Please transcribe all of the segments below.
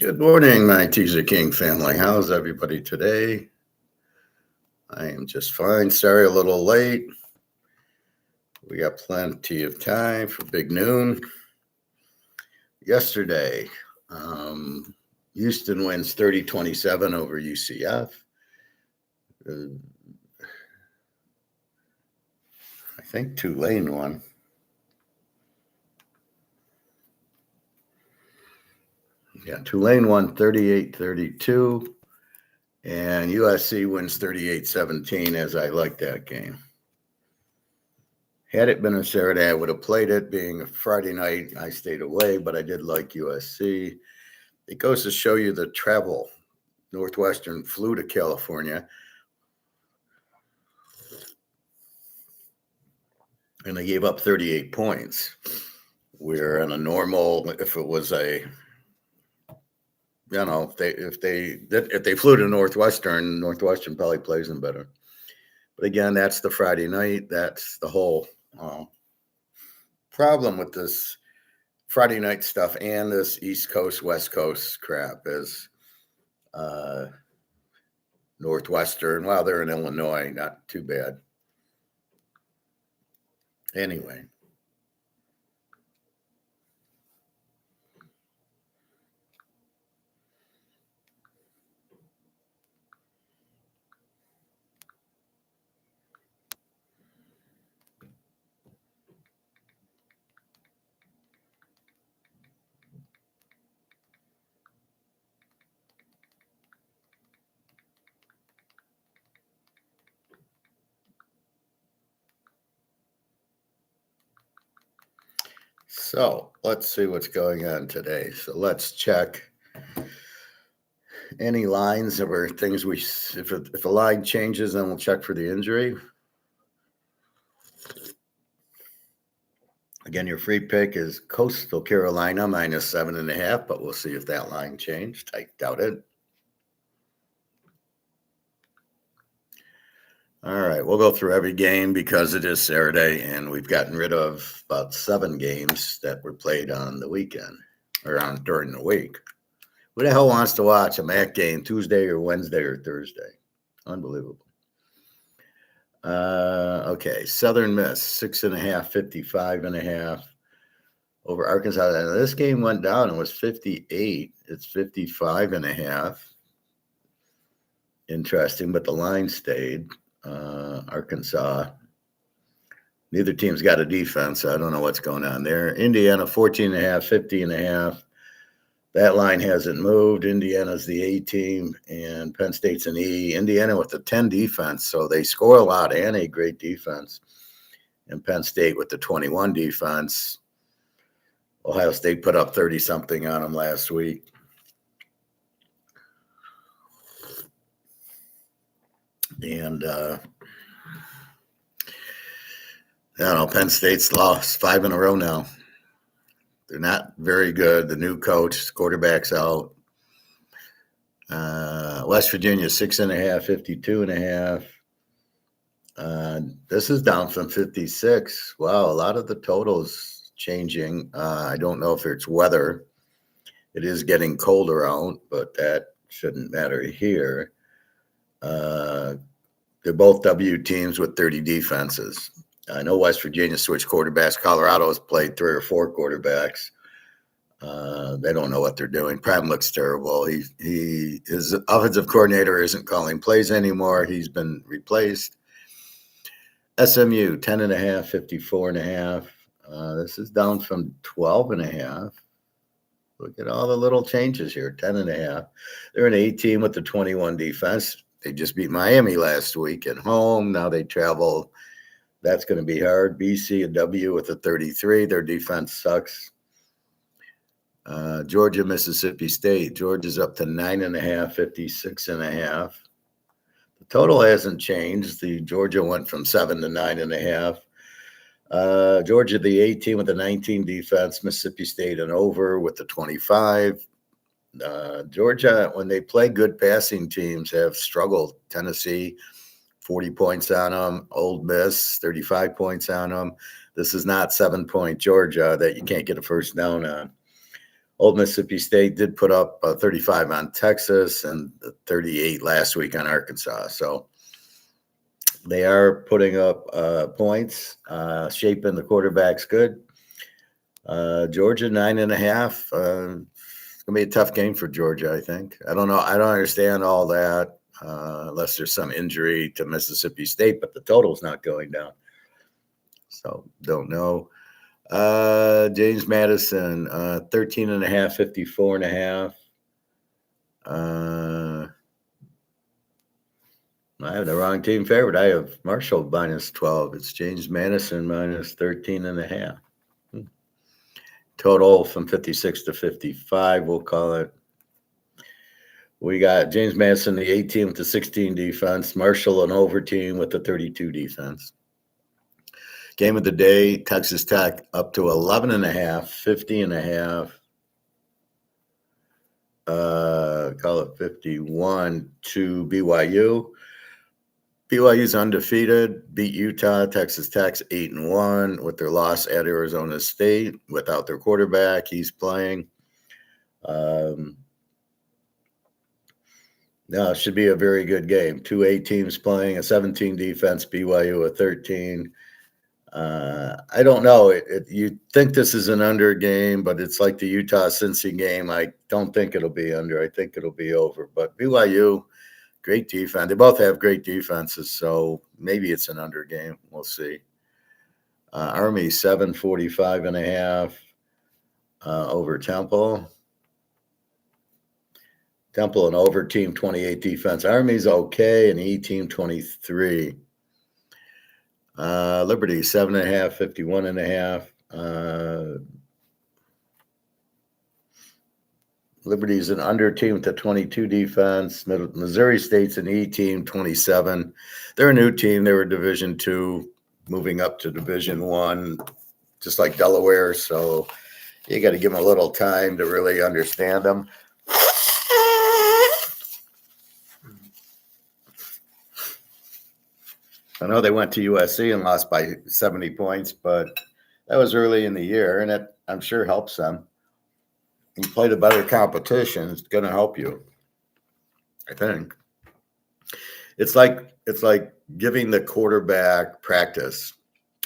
Good morning, my Teaserking family. How's everybody today? I am just fine. Sorry, a little late. We got plenty of time for big noon. Yesterday, Houston wins 30-27 over UCF. I think Tulane won. Yeah, Tulane won 38-32, and USC wins 38-17, as I like that game. Had it been a Saturday, I would have played it. Being a Friday night, I stayed away, but I did like USC. It goes to show you the travel. Northwestern flew to California, and they gave up 38 points. We're in a normal, if it was a, if they flew to Northwestern, Northwestern probably plays them better. But again, that's the Friday night. That's the whole problem with this Friday night stuff and this East Coast, West Coast crap is Northwestern. Well, they're in Illinois, not too bad. Anyway. So let's see what's going on today. So let's check any lines or things if a line changes, then we'll check for the injury. Again, your free pick is Coastal Carolina -7.5, but we'll see if that line changed. I doubt it. All right, we'll go through every game because it is Saturday, and we've gotten rid of about 7 games that were played on the weekend or during the week. Who the hell wants to watch a MAC game Tuesday or Wednesday or Thursday? Unbelievable. Okay, Southern Miss 6.5, 55.5 over Arkansas. Now, this game went down and was 58. It's 55.5. Interesting, but the line stayed. Arkansas. Neither team's got a defense, so I don't know what's going on there. Indiana 14.5, 50.5. That line hasn't moved. Indiana's the A team, and Penn State's an E. Indiana with the 10 defense, so they score a lot and a great defense. And Penn State with the 21 defense. Ohio State put up 30-something on them last week. And I don't know, Penn State's lost 5 in a row now. They're not very good. The new coach, quarterback's out. West Virginia 6.5, 52.5. This is down from 56. Wow, a lot of the totals changing. I don't know if it's weather. It is getting colder out, but that shouldn't matter here. They're both W teams with 30 defenses. I know West Virginia switched quarterbacks. Colorado has played 3 or 4 quarterbacks. They don't know what they're doing. Prem looks terrible. His offensive coordinator isn't calling plays anymore. He's been replaced. SMU 10.5, 54.5. This is down from 12.5. Look at all the little changes here. 10.5. They're an A team with the 21 defense. They just beat Miami last week at home. Now they travel. That's going to be hard. BC and W with a 33. Their defense sucks. Georgia, Mississippi State. Georgia's up to 9.5, 56.5. The total hasn't changed. The Georgia went from 7 to 9.5. Georgia, the 18 with the 19 defense. Mississippi State and over with the 25. Georgia, when they play good passing teams, have struggled. Tennessee, 40 points on them. Ole Miss, 35 points on them. This is not 7-point Georgia that you can't get a first down on. Old Mississippi State did put up 35 on Texas and 38 last week on Arkansas. So they are putting up points, shaping the quarterbacks good. Georgia 9.5. It's gonna be a tough game for Georgia, I think. I don't know. I don't understand all that unless there's some injury to Mississippi State, but the total's not going down. So don't know. James Madison, 13.5, 54.5. I have the wrong team favorite. I have Marshall minus 12. It's James Madison minus 13.5. Total from 56 to 55, we'll call it. We got James Madison, the 18 with the 16 defense. Marshall, an over team with the 32 defense. Game of the day, Texas Tech up to 11.5, 50.5. Call it 51 to BYU. BYU's undefeated, beat Utah. Texas Tech's 8-1 with their loss at Arizona State without their quarterback. He's playing. No, it should be a very good game. 2 A teams playing, a 17 defense, BYU a 13. I don't know. You think this is an under game, but it's like the Utah-Cincy game. I don't think it'll be under. I think it'll be over. But BYU, great defense. They both have great defenses, so maybe it's an under game. We'll see. Army 745.5 over Temple. Temple and over team 28 defense. Army's okay, and E team 23. Liberty 7.5, 51.5. Liberty's an under team with a 22 defense. Missouri State's an E team, 27. They're a new team. They were Division II, moving up to Division I, just like Delaware. So you got to give them a little time to really understand them. I know they went to USC and lost by 70 points, but that was early in the year, and it, I'm sure, helps them. You played a better competition, it's going to help you, I think. It's like giving the quarterback practice.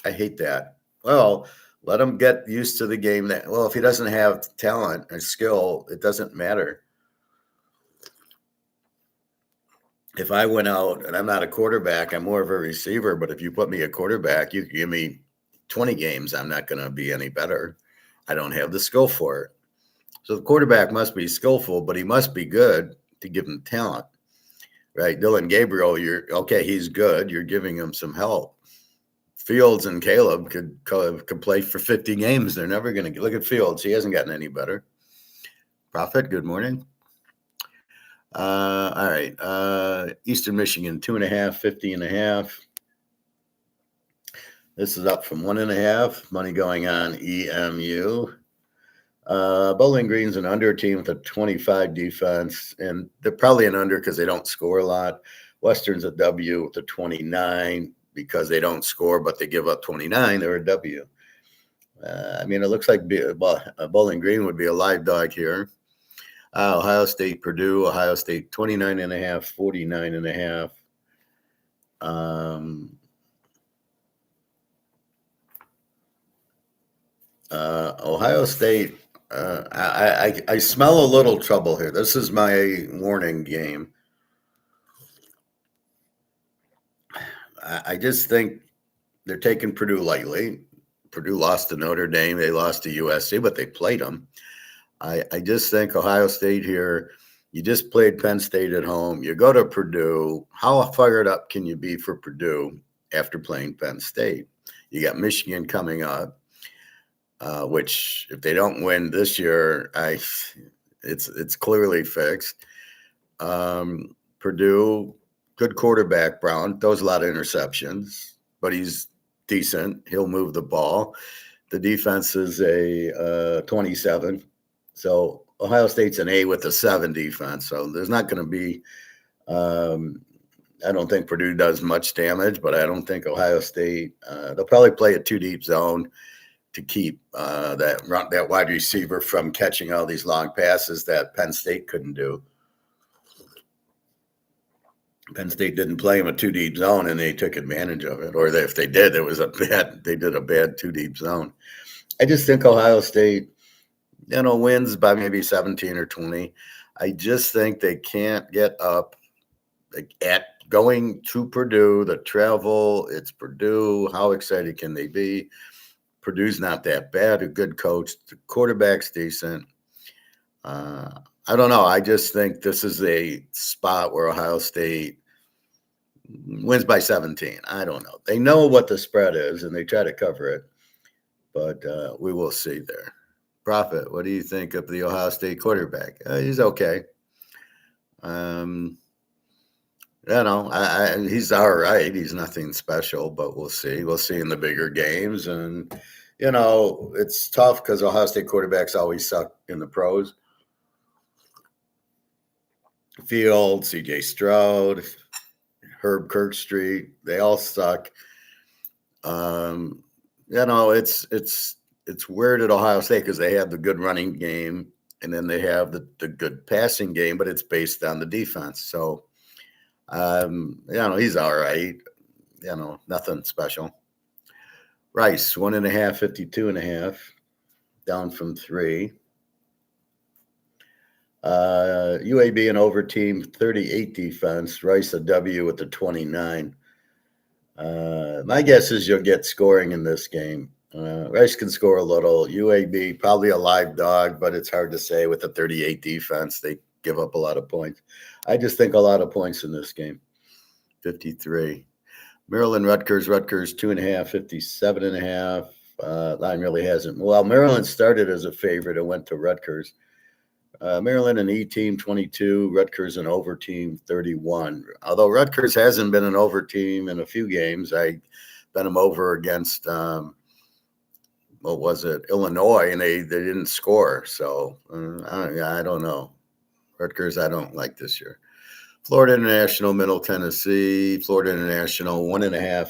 I hate that. Well, let him get used to the game. If he doesn't have talent and skill, it doesn't matter. If I went out and I'm not a quarterback, I'm more of a receiver. But if you put me a quarterback, you give me 20 games, I'm not going to be any better. I don't have the skill for it. So the quarterback must be skillful, but he must be good to give him talent, right? Dylan Gabriel, he's good. You're giving him some help. Fields and Caleb could play for 50 games. They're never going to look at Fields. He hasn't gotten any better. Prophet, good morning. All right. Eastern Michigan, 2.5, 50.5. This is up from 1.5. Money going on EMU. Bowling Green's an under team with a 25 defense, and they're probably an under because they don't score a lot. Western's a W with a 29 because they don't score, but they give up 29. They're a W. It looks like Bowling Green would be a live dog here. Ohio State, Purdue, Ohio State 29.5, 49.5. Ohio State, I smell a little trouble here. This is my warning game. I just think they're taking Purdue lightly. Purdue lost to Notre Dame. They lost to USC, but they played them. I just think Ohio State here, you just played Penn State at home. You go to Purdue. How fired up can you be for Purdue after playing Penn State? You got Michigan coming up, which if they don't win this year, it's clearly fixed. Purdue, good quarterback, Brown, throws a lot of interceptions, but he's decent. He'll move the ball. The defense is a 27. So Ohio State's an A with a 7 defense. So there's not going to be I don't think Purdue does much damage, but I don't think Ohio State they'll probably play a 2 deep zone. to keep that wide receiver from catching all these long passes that Penn State couldn't do. Penn State didn't play him a 2-deep zone, and they took advantage of it. Or if they did, they did a bad 2-deep zone. I just think Ohio State, wins by maybe 17 or 20. I just think they can't get up at going to Purdue. The travel, it's Purdue. How excited can they be? Purdue's not that bad. A good coach. The quarterback's decent. I don't know. I just think this is a spot where Ohio State wins by 17. I don't know. They know what the spread is, and they try to cover it. But we will see there. Prophet, what do you think of the Ohio State quarterback? He's okay. He's all right. He's nothing special, but we'll see. We'll see in the bigger games. And, it's tough because Ohio State quarterbacks always suck in the pros. Field, C.J. Stroud, Herb Kirkstreet, they all suck. It's weird at Ohio State because they have the good running game and then they have the good passing game, but it's based on the defense. So, he's all right. Nothing special. Rice, 1.5, 52.5, down from 3. UAB an over team, 38 defense. Rice a W with the 29. My guess is you'll get scoring in this game. Rice can score a little. UAB probably a live dog, but it's hard to say with the 38 defense. They give up a lot of points. I just think a lot of points in this game. 53. Maryland, Rutgers, 2.5, 57.5. Line really hasn't. Well, Maryland started as a favorite and went to Rutgers. Maryland an E team, 22. Rutgers an over team, 31. Although Rutgers hasn't been an over team in a few games. I bet them over against Illinois, and they didn't score. So I don't know. Rutgers I don't like this year. Florida International, Middle Tennessee. Florida International, 1.5,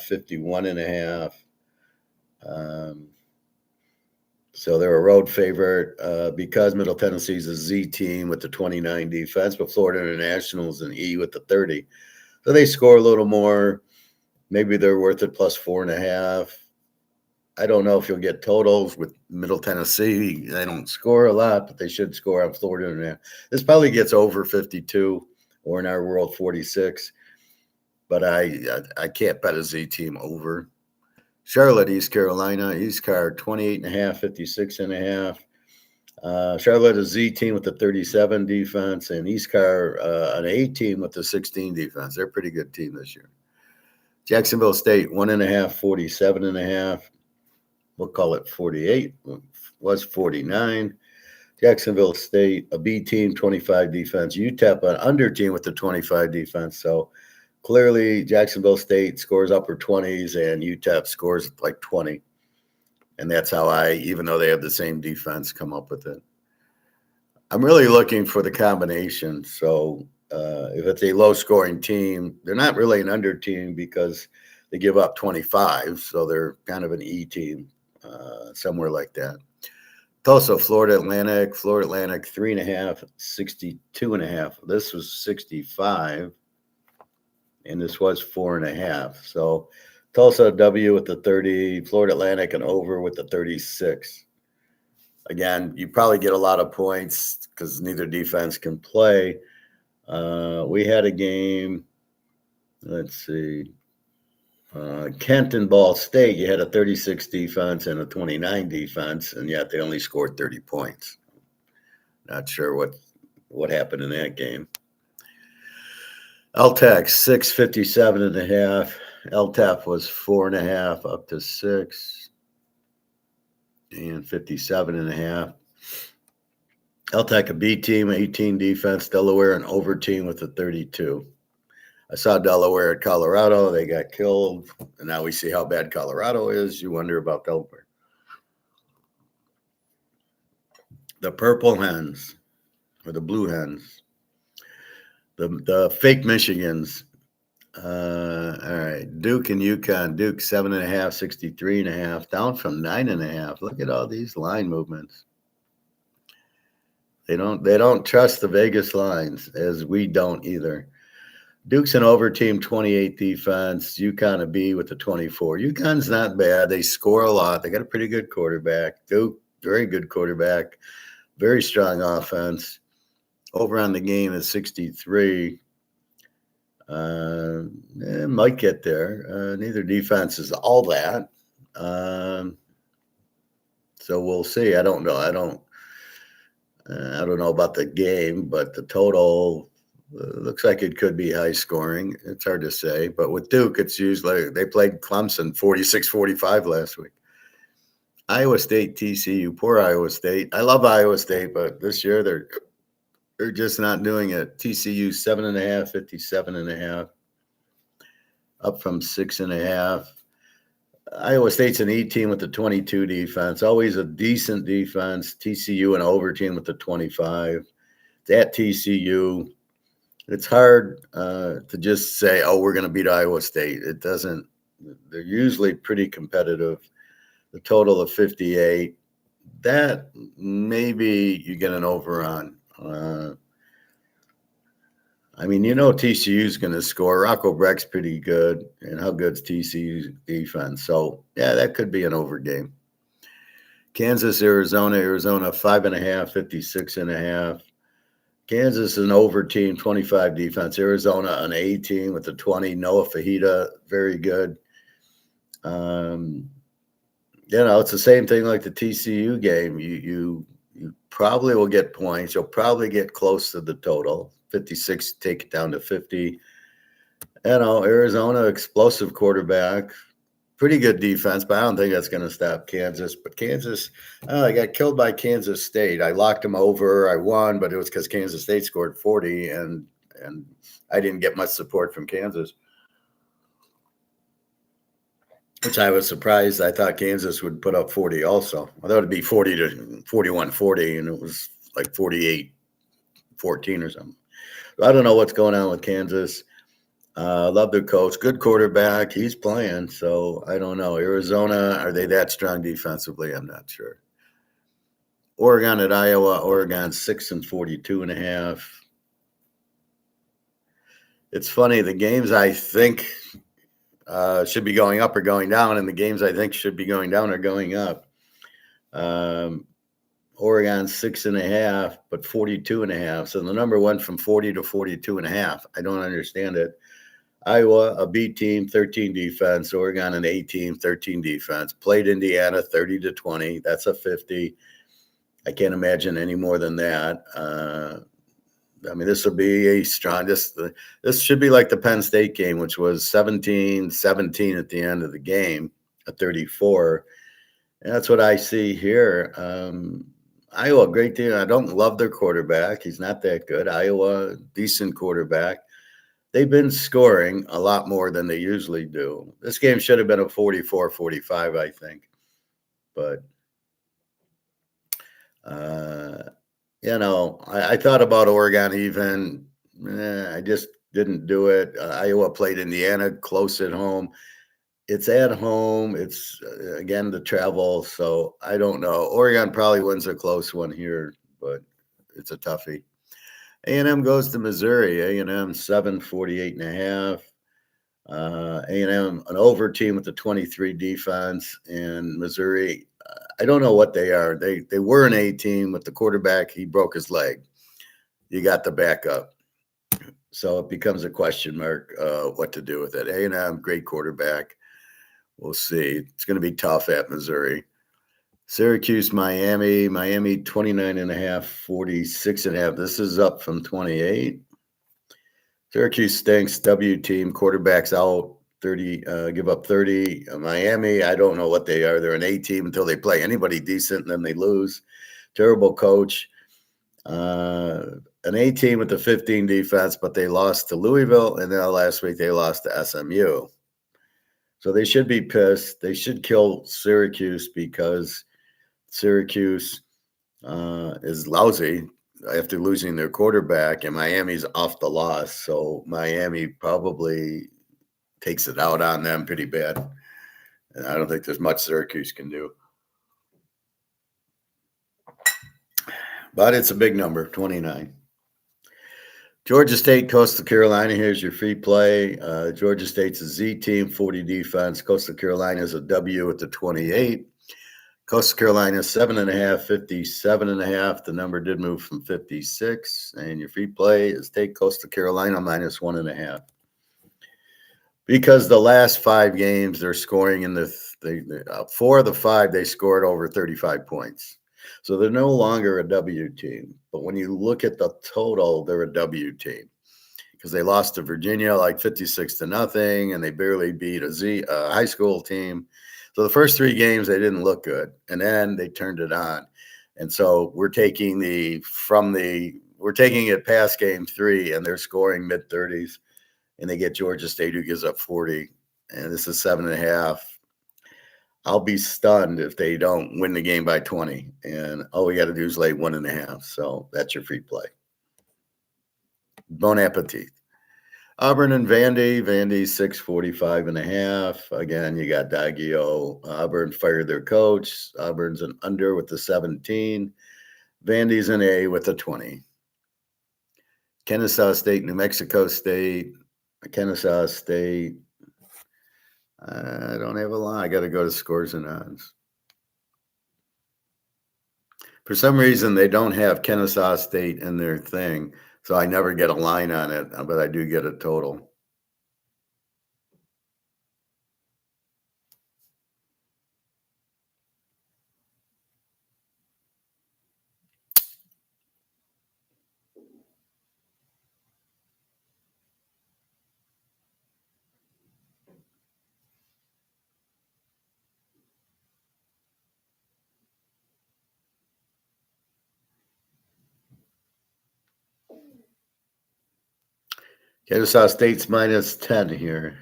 51.5. So they're a road favorite because Middle Tennessee's a Z team with the 29 defense, but Florida International is an E with the 30. So they score a little more. Maybe they're worth it plus 4.5. I don't know if you'll get totals with Middle Tennessee. They don't score a lot, but they should score on Florida International. This probably gets over 52 or in our world 46. But I can't bet a Z team over. Charlotte, East Carolina, East Car 28.5, 56.5. Charlotte, a Z team with the 37 defense, and East Car, an A team with the 16 defense. They're a pretty good team this year. Jacksonville State, 1.5, 47.5. We'll call it 48. Was 49. Jacksonville State, a B team, 25 defense. UTEP, an under team with the 25 defense. So clearly, Jacksonville State scores upper 20s and UTEP scores like 20. And that's how even though they have the same defense, come up with it. I'm really looking for the combination. So if it's a low-scoring team, they're not really an under team because they give up 25. So they're kind of an E team, somewhere like that. Tulsa, Florida Atlantic, 3.5, 62.5. This was 65. And this was 4.5. So Tulsa W with the 30, Florida Atlantic and over with the 36. Again, you probably get a lot of points because neither defense can play. We had a game, let's see, Kent and Ball State. You had a 36 defense and a 29 defense, and yet they only scored 30 points. Not sure what happened in that game. LTAC 6, 57.5. LTAP was 4.5 up to 6 and 57.5. LTAC a B team, 18 defense. Delaware an over team with a 32. I saw Delaware at Colorado. They got killed, and now we see how bad Colorado is. You wonder about Delaware. The Purple Hens or the Blue Hens. The fake Michigans, All right. Duke and UConn. Duke 7.5, 63.5, down from 9.5. Look at all these line movements. They don't trust the Vegas lines, as we don't either. Duke's an over team, 28 defense. UConn a B with the 24. UConn's not bad. They score a lot. They got a pretty good quarterback. Duke, very good quarterback. Very strong offense. Over on the game is 63. It might get there. Neither defense is all that. So we'll see. I don't know. I don't know about the game, but the total looks like it could be high scoring. It's hard to say. But with Duke, it's usually they played Clemson 46-45 last week. Iowa State, TCU, poor Iowa State. I love Iowa State, but this year they're just not doing it. TCU 7.5, 57.5, up from 6.5. Iowa State's an E team with the 22 defense, always a decent defense. TCU an over team with the 25. At TCU, it's hard to just say, oh, we're going to beat Iowa State. It doesn't. They're usually pretty competitive. The total of 58. That maybe you get an over on. I mean, TCU's going to score. Rocco Brecht's pretty good. And how good's TCU's defense? So, yeah, that could be an over game. Kansas, Arizona, 5.5, 56.5. Kansas is an over team, 25 defense. Arizona, an A team with a 20. Noah Fajita, very good. It's the same thing like the TCU game. You probably will get points. You'll probably get close to the total. 56, take it down to 50. Arizona, explosive quarterback, pretty good defense, but I don't think that's going to stop Kansas. But Kansas, I got killed by Kansas State. I locked them over. I won, but it was because Kansas State scored 40, and I didn't get much support from Kansas, which I was surprised. I thought Kansas would put up 40 also. I thought it'd be 40 to 41-40, and it was like 48-14 or something. I don't know what's going on with Kansas. Love their coach. Good quarterback. He's playing, so I don't know. Arizona, are they that strong defensively? I'm not sure. Oregon at Iowa. Oregon 6 and 42.5. It's funny. The games I think should be going up or going down, and the games I think should be going down are going up. Oregon 6.5, but 42.5. So the number went from 40 to 42.5. I don't understand it. Iowa, a B team, 13 defense. Oregon, an A team, 13 defense. Played Indiana 30-20. That's a 50. I can't imagine any more than that. This will be a strong. This should be like the Penn State game, which was 17-17 at the end of the game, a 34. And that's what I see here. Iowa, great team. I don't love their quarterback. He's not that good. Iowa, decent quarterback. They've been scoring a lot more than they usually do. This game should have been a 44-45, I think. But, I thought about Oregon even. I just didn't do it. Iowa played Indiana close at home. It's at home. It's, again, the travel. So I don't know. Oregon probably wins a close one here, but it's a toughie. A&M goes to Missouri. A&M 748.5. A&M an over team with the 23 defense, and Missouri. I don't know what they are. They were an A team with the quarterback. He broke his leg. You got the backup, so it becomes a question mark what to do with it. A&M great quarterback. We'll see. It's going to be tough at Missouri. Syracuse, Miami 29.5, 46.5. This is up from 28. Syracuse stinks. W team, quarterback's out, 30, give up 30. Miami, I don't know what they are. They're an A team until they play anybody decent, and then they lose. Terrible coach. An A team with the 15 defense, but they lost to Louisville, and then last week they lost to SMU. So they should be pissed. They should kill Syracuse because Syracuse is lousy after losing their quarterback, and Miami's off the loss. So Miami probably takes it out on them pretty bad. And I don't think there's much Syracuse can do. But it's a big number, 29. Georgia State, Coastal Carolina. Here's your free play. Georgia State's a Z team, 40 defense. Coastal Carolina is a W at the 28. Coastal Carolina, 7.5, 57.5. The number did move from 56. And your free play is take Coastal Carolina minus 1.5. Because the last 5 games, they're scoring in the 4 of the 5, they scored over 35 points. So they're no longer a W team. But when you look at the total, they're a W team because they lost to Virginia like 56-0, and they barely beat a high school team. So the first 3 games, they didn't look good, and then they turned it on. And so we're taking it past game 3, and they're scoring mid-30s, and they get Georgia State, who gives up 40, and this is 7.5. I'll be stunned if they don't win the game by 20, and all we got to do is lay 1.5. So that's your free play. Bon appetit. Auburn and Vandy. Vandy 645.5. Again, you got Daggio. Auburn fired their coach. Auburn's an under with the 17. Vandy's an A with the 20. Kennesaw State, New Mexico State. Kennesaw State. I don't have a line. I got to go to scores and odds. For some reason, they don't have Kennesaw State in their thing, so I never get a line on it, but I do get a total. Kennesaw State's minus 10 here.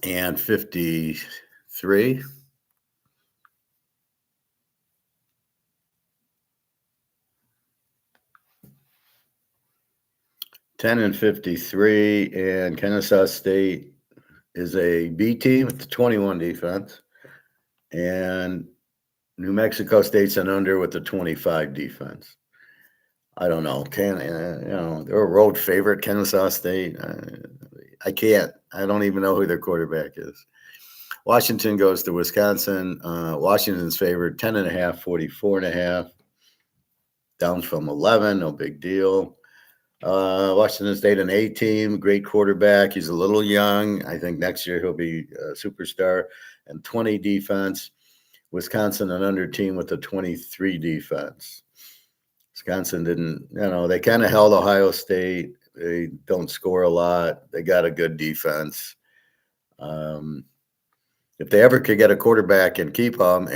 And 53. Ten and 53, and Kennesaw State is a B team with the 21 defense, and New Mexico State's an under with the 25 defense. I don't know. They're a road favorite, Kennesaw State. I don't even know who their quarterback is. Washington goes to Wisconsin. Washington's favored 10.5, 44.5. Down from 11, no big deal. Washington State, an A team, great quarterback. He's a little young. I think next year he'll be a superstar. And 20 defense. Wisconsin, an under team with a 23 defense. Wisconsin didn't, they kind of held Ohio State. They don't score a lot. They got a good defense. If they ever could get a quarterback and keep him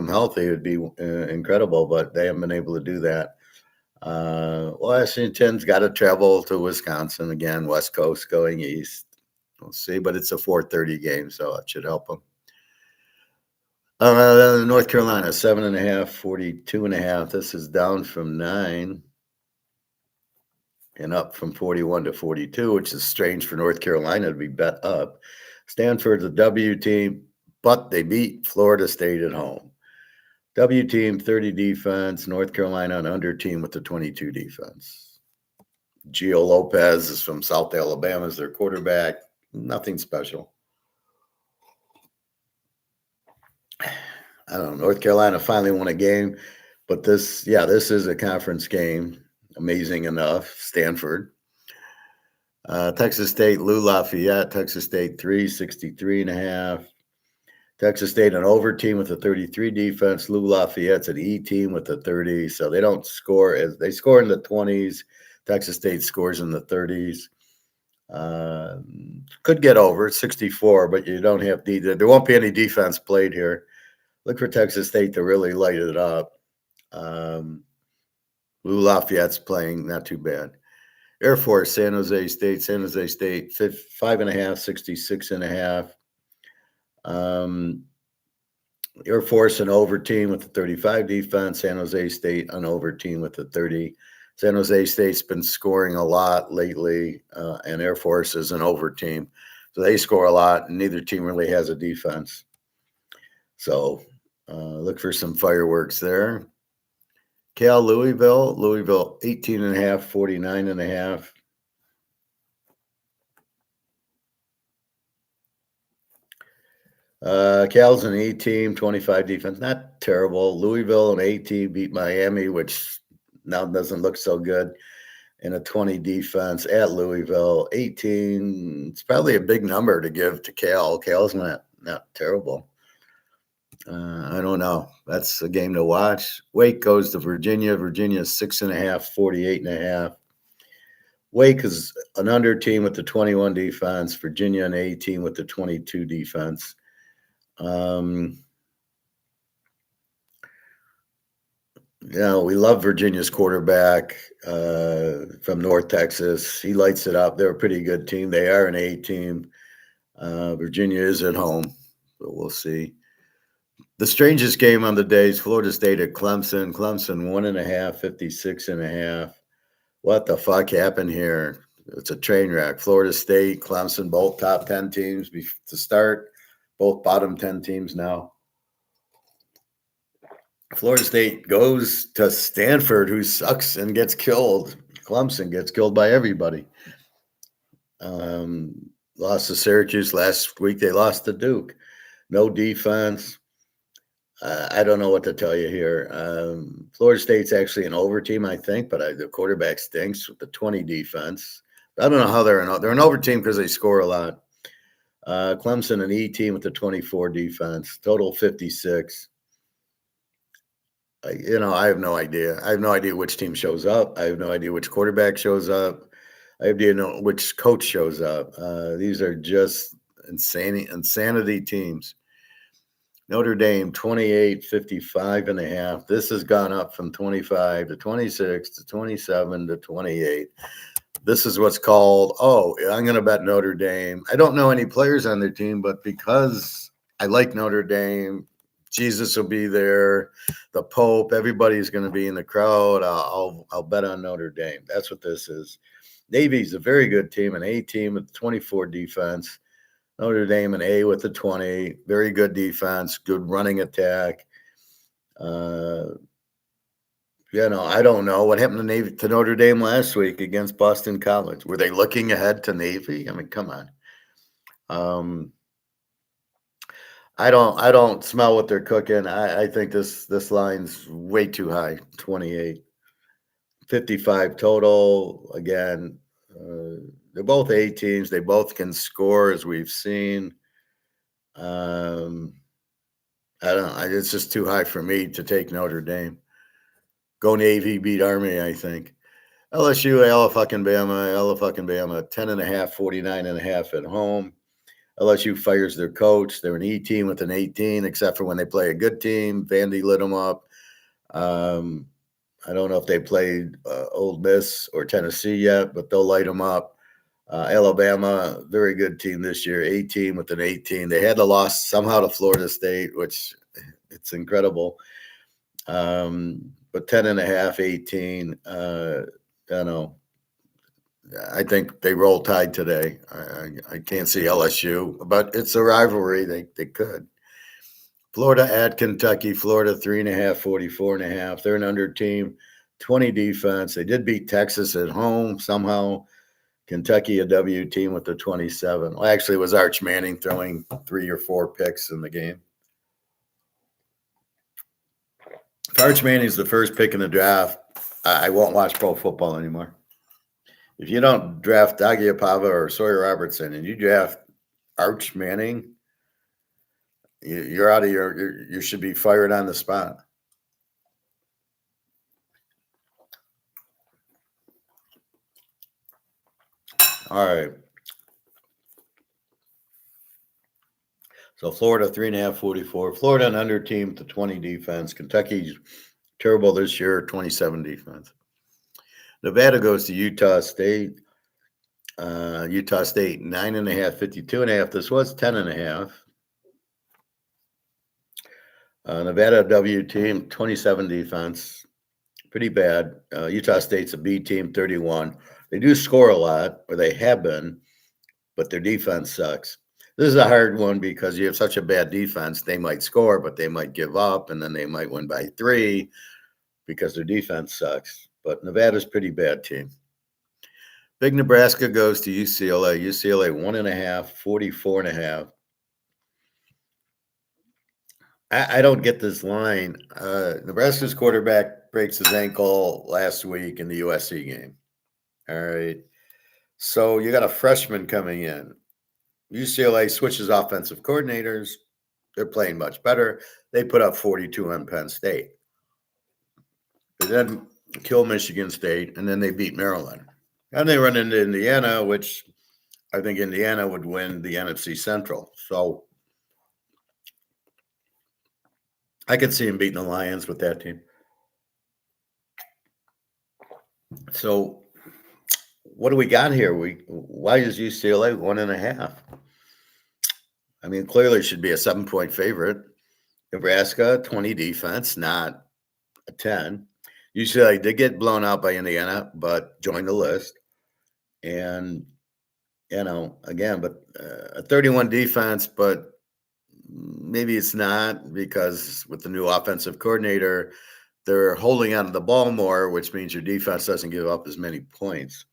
healthy, it would be incredible, but they haven't been able to do that. Washington's got to travel to Wisconsin again, West Coast going east. We'll see, but it's a 4:30 game, so it should help them. North Carolina, 7.5, 42.5. This is down from 9 and up from 41 to 42, which is strange for North Carolina to be bet up. Stanford's a W team, but they beat Florida State at home. W team, 30 defense. North Carolina, an under team with the 22 defense. Gio Lopez is from South Alabama as their quarterback. Nothing special. I don't know. North Carolina finally won a game, but this is a conference game. Amazing enough. Stanford. Texas State, Lou Lafayette. Texas State, 63.5. Texas State, an over team with a 33 defense. Lou Lafayette's an E team with a 30. So they don't score they score in the 20s. Texas State scores in the 30s. Could get over 64, but you don't have there won't be any defense played here. Look for Texas State to really light it up. Lou Lafayette's playing not too bad. Air Force, San Jose State, 5.5, 66.5. Air Force, an over team with a 35 defense. San Jose State, an over team with a 30. San Jose State's been scoring a lot lately, and Air Force is an over team. So they score a lot, and neither team really has a defense. So look for some fireworks there. Cal Louisville 18.5, 49.5. Cal's an A team, 25 defense, not terrible. Louisville, an A team, beat Miami, which now doesn't look so good. And a 20 defense at Louisville, 18. It's probably a big number to give to Cal. Cal's not terrible. I don't know. That's a game to watch. Wake goes to Virginia. Virginia 6.5, 48.5. Wake is an under team with the 21 defense. Virginia an A team with the 22 defense. We love Virginia's quarterback from North Texas. He lights it up. They're a pretty good team. They are an A team. Virginia is at home, but we'll see. The strangest game on the day is Florida State at Clemson. Clemson 1.5, 56.5. What the fuck happened here? It's a train wreck. Florida State, Clemson, both top 10 teams to start. Both bottom 10 teams now. Florida State goes to Stanford, who sucks and gets killed. Clemson gets killed by everybody. Lost to Syracuse last week. They lost to Duke. No defense. I don't know what to tell you here. Florida State's actually an over team, I think, but the quarterback stinks with the 20 defense. I don't know how they're an over team because they score a lot. Clemson, an E team with the 24 defense. Total 56. I have no idea. I have no idea which team shows up. I have no idea which quarterback shows up. I have no idea which coach shows up. These are just insanity teams. Notre Dame, 28, 55.5. This has gone up from 25 to 26 to 27 to 28. This is what's called, I'm going to bet Notre Dame. I don't know any players on their team, but because I like Notre Dame, Jesus will be there, the Pope, everybody's going to be in the crowd. I'll bet on Notre Dame. That's what this is. Navy's a very good team, an A team with 24 defense. Notre Dame an A with the 20. Very good defense, good running attack. I don't know what happened to Notre Dame last week against Boston College. Were they looking ahead to Navy? I mean, come on. I don't smell what they're cooking. I think this line's way too high. 28, 55 total. Again, they're both A teams. They both can score, as we've seen. I don't know. It's just too high for me to take Notre Dame. Go Navy, beat Army, I think. LSU, Bama, 10.5, 49.5 at home. LSU fires their coach. They're an E team with an 18, except for when they play a good team. Vandy lit them up. I don't know if they played Ole Miss or Tennessee yet, but they'll light them up. Alabama, very good team this year, A team with an 18. They had to loss somehow to Florida State, which it's incredible. But 10.5, 18. I think they roll tide today. I can't see LSU, but it's a rivalry. They could. Florida at Kentucky. Florida 3.5, 44.5. They're an under team, 20 defense. They did beat Texas at home somehow. Kentucky a W team with the 27. Well, actually, it was Arch Manning throwing 3 or 4 picks in the game. If Arch Manning's the first pick in the draft, I won't watch pro football anymore. If you don't draft Dagiapava or Sawyer Robertson and you draft Arch Manning, you're out of you should be fired on the spot. All right. So Florida 3.5, 44. Florida an under team to 20 defense. Kentucky's terrible this year, 27 defense. Nevada goes to Utah State. Utah State 9.5, 52.5. This was 10.5. Nevada W team, 27 defense. pretty bad. Utah State's a B team, 31. They do score a lot, or they have been, but their defense sucks. This is a hard one because you have such a bad defense. They might score, but they might give up, and then they might win by 3 because their defense sucks. But Nevada's a pretty bad team. Big Nebraska goes to UCLA. UCLA 1.5, 44.5. I don't get this line. Nebraska's quarterback breaks his ankle last week in the USC game. All right. So you got a freshman coming in. UCLA switches offensive coordinators. They're playing much better. They put up 42 on Penn State. They then kill Michigan State, and then they beat Maryland. And they run into Indiana, which I think Indiana would win the NFC Central. So I could see him beating the Lions with that team. So what do we got here? Why is UCLA 1.5? I mean, clearly should be a 7-point favorite. Nebraska, 20 defense, not a 10. UCLA did get blown out by Indiana, but joined the list. And, again, but a 31 defense, but maybe it's not, because with the new offensive coordinator, they're holding on to the ball more, which means your defense doesn't give up as many points.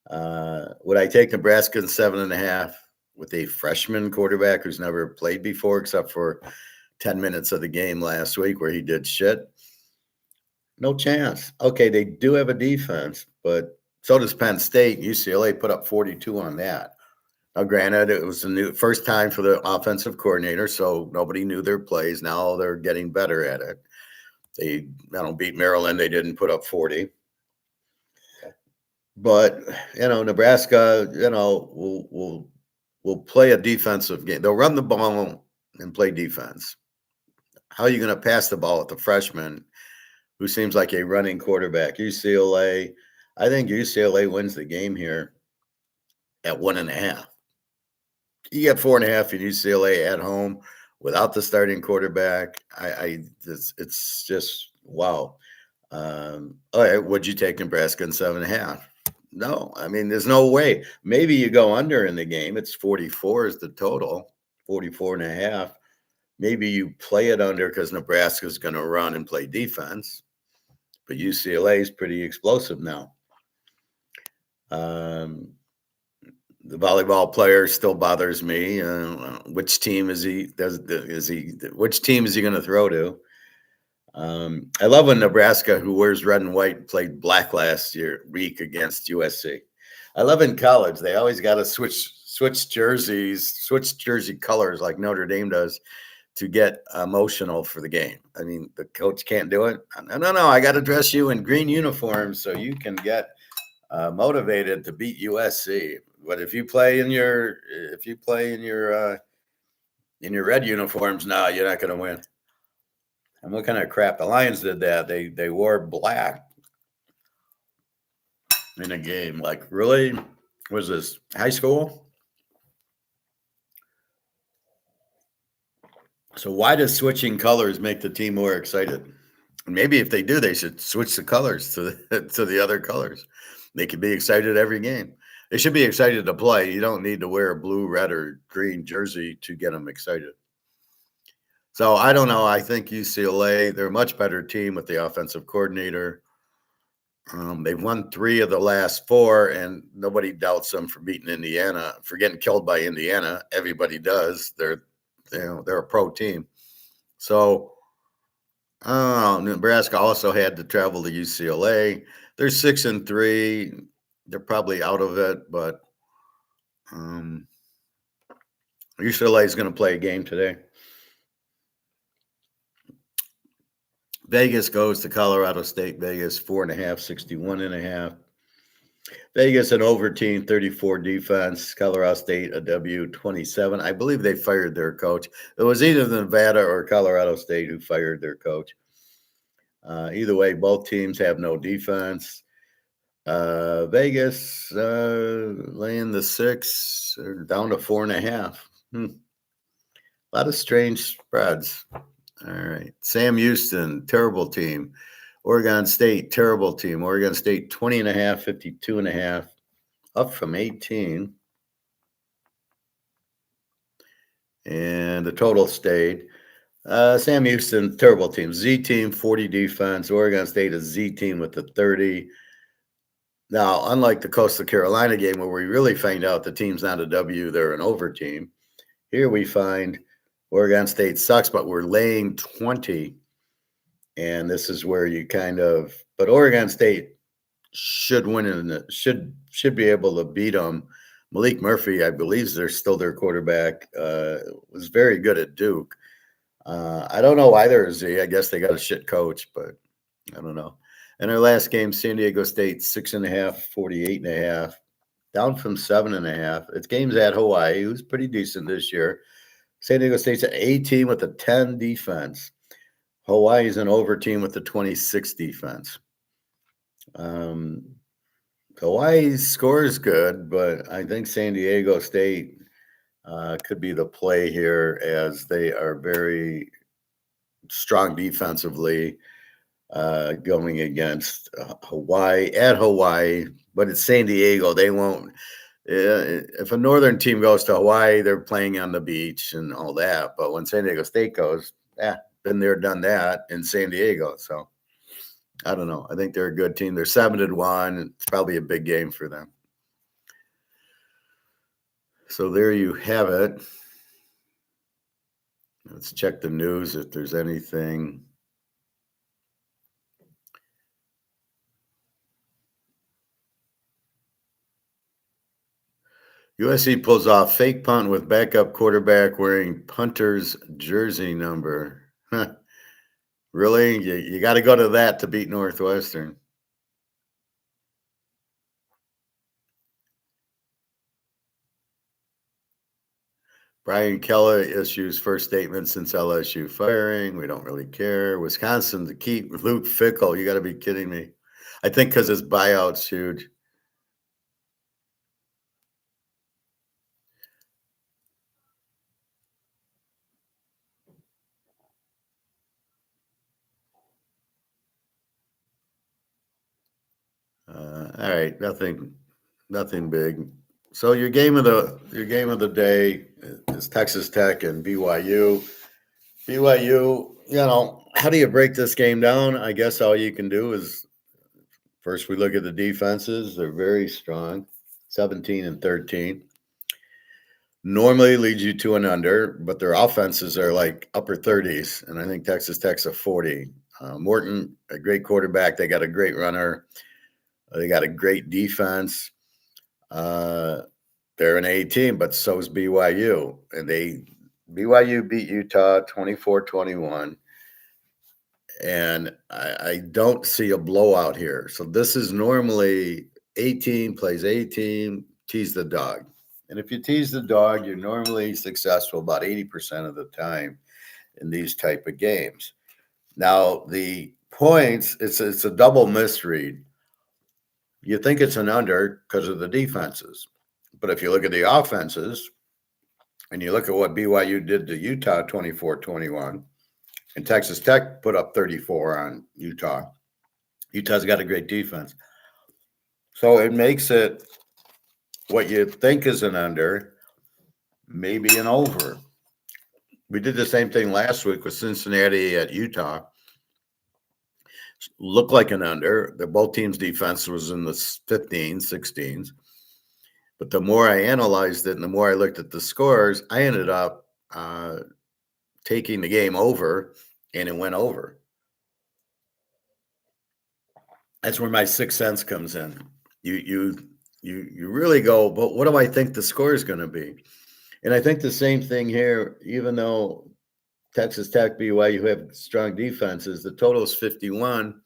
Would I take Nebraska in 7.5 with a freshman quarterback who's never played before, except for 10 minutes of the game last week where he did shit? No chance. Okay, they do have a defense, but so does Penn State. UCLA put up 42 on that. Now, granted, it was the first time for the offensive coordinator, so nobody knew their plays. Now they're getting better at it. They beat Maryland. They didn't put up 40. But, Nebraska, will play a defensive game. They'll run the ball and play defense. How are you going to pass the ball with the freshman who seems like a running quarterback? UCLA, I think UCLA wins the game here at 1.5. You get 4.5 in UCLA at home without the starting quarterback. It's just wow. All right, would you take Nebraska in 7.5? No, I mean, there's no way. Maybe you go under in the game. It's 44 is the total, 44.5. Maybe you play it under because Nebraska's going to run and play defense. But UCLA is pretty explosive now. The volleyball player still bothers me. Which team is he? Which team is he going to throw to? I love when Nebraska, who wears red and white, played black last week against USC. I love in college they always got to switch jerseys, switch jersey colors like Notre Dame does to get emotional for the game. I mean, the coach can't do it. No, I got to dress you in green uniforms so you can get motivated to beat USC. But if you play in your red uniforms, no, you're not going to win. And what kind of crap? The Lions did that. They wore black in a game. Like, really? Was this high school? So why does switching colors make the team more excited? Maybe if they do, they should switch the colors to the other colors. They could be excited every game. They should be excited to play. You don't need to wear a blue, red, or green jersey to get them excited. So I don't know. I think UCLA, they're a much better team with the offensive coordinator. They've won 3 of the last 4, and nobody doubts them for beating Indiana, for getting killed by Indiana. Everybody does. They're a pro team. So Nebraska also had to travel to UCLA. They're 6-3. They're probably out of it, but UCLA is going to play a game today. Vegas goes to Colorado State. Vegas 4.5, 61.5. Vegas an over team, 34 defense. Colorado State a W, 27. I believe they fired their coach. It was either Nevada or Colorado State who fired their coach. Either way, both teams have no defense. Vegas laying the 6 down to 4.5. A lot of strange spreads. All right. Sam Houston, terrible team. Oregon State, terrible team. Oregon State 20.5, 52.5, up from 18. And the total stayed. Sam Houston, terrible team. Z team, 40 defense. Oregon State, a Z team with the 30. Now, unlike the Coastal Carolina game where we really find out the team's not a W, they're an over team. Here we find Oregon State sucks, but we're laying 20. And this is where you but Oregon State should win and should be able to beat them. Malik Murphy, I believe, they're still their quarterback. Was very good at Duke. I don't know why they're a Z. I guess they got a shit coach, but I don't know. And our last game, San Diego State 6.5, 48.5, down from 7.5. It's games at Hawaii, who's pretty decent this year. San Diego State's an A team with a 10 defense. Hawaii's an over team with the 26 defense. Hawaii's score is good, but I think San Diego State could be the play here as they are very strong defensively going against Hawaii at Hawaii, but it's San Diego. They won't. If a northern team goes to Hawaii, they're playing on the beach and all that. But when San Diego State goes, been there, done that in San Diego. So I don't know. I think they're a good team. They're 7-1. It's probably a big game for them. So there you have it. Let's check the news if there's anything. USC pulls off fake punt with backup quarterback wearing punter's jersey number. Really? You got to go to that to beat Northwestern. Brian Keller issues first statement since LSU firing. We don't really care. Wisconsin to keep Luke Fickell. You got to be kidding me. I think because his buyout's huge. All right, nothing big. So your game of the day is Texas Tech and BYU. BYU, how do you break this game down? I guess all you can do is first we look at the defenses. They're very strong, 17 and 13. Normally leads you to an under, but their offenses are like upper 30s, and I think Texas Tech's a 40. Morton, a great quarterback. They got a great runner. They got a great defense. They're an A team, but so is BYU. And BYU beat Utah 24-21. And I don't see a blowout here. So this is normally A team plays A team, tease the dog. And if you tease the dog, you're normally successful about 80% of the time in these type of games. Now, the points, it's a double misread. You think it's an under because of the defenses. But if you look at the offenses and you look at what BYU did to Utah 24-21, and Texas Tech put up 34 on Utah. Utah's got a great defense. So it makes it what you think is an under, maybe an over. We did the same thing last week with Cincinnati at Utah. Looked like an under. Both teams' defense was in the 15s, 16s. But the more I analyzed it and the more I looked at the scores, I ended up taking the game over, and it went over. That's where my sixth sense comes in. You really go, but what do I think the score is going to be? And I think the same thing here, even though Texas Tech, BYU have strong defenses, the total is 51.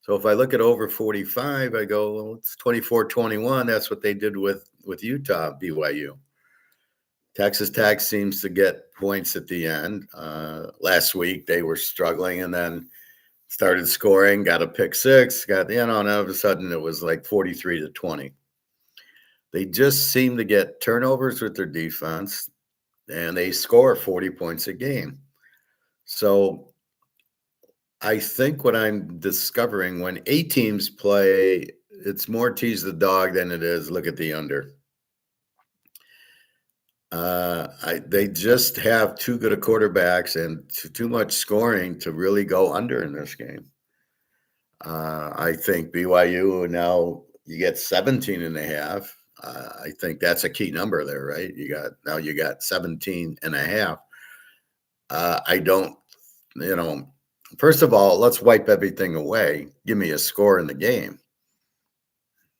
So if I look at over 45, I go, well, it's 24-21. That's what they did with Utah, BYU. Texas Tech seems to get points at the end. Last week they were struggling and then started scoring, got a pick six, and all of a sudden it was like 43-20. They just seem to get turnovers with their defense, and they score 40 points a game. So I think what I'm discovering when A teams play, it's more tease the dog than it is look at the under. They just have too good a quarterbacks and too much scoring to really go under in this game. I think BYU now you get 17 and a half. I think that's a key number there, right? You got 17 and a half. I don't, first of all, let's wipe everything away. Give me a score in the game,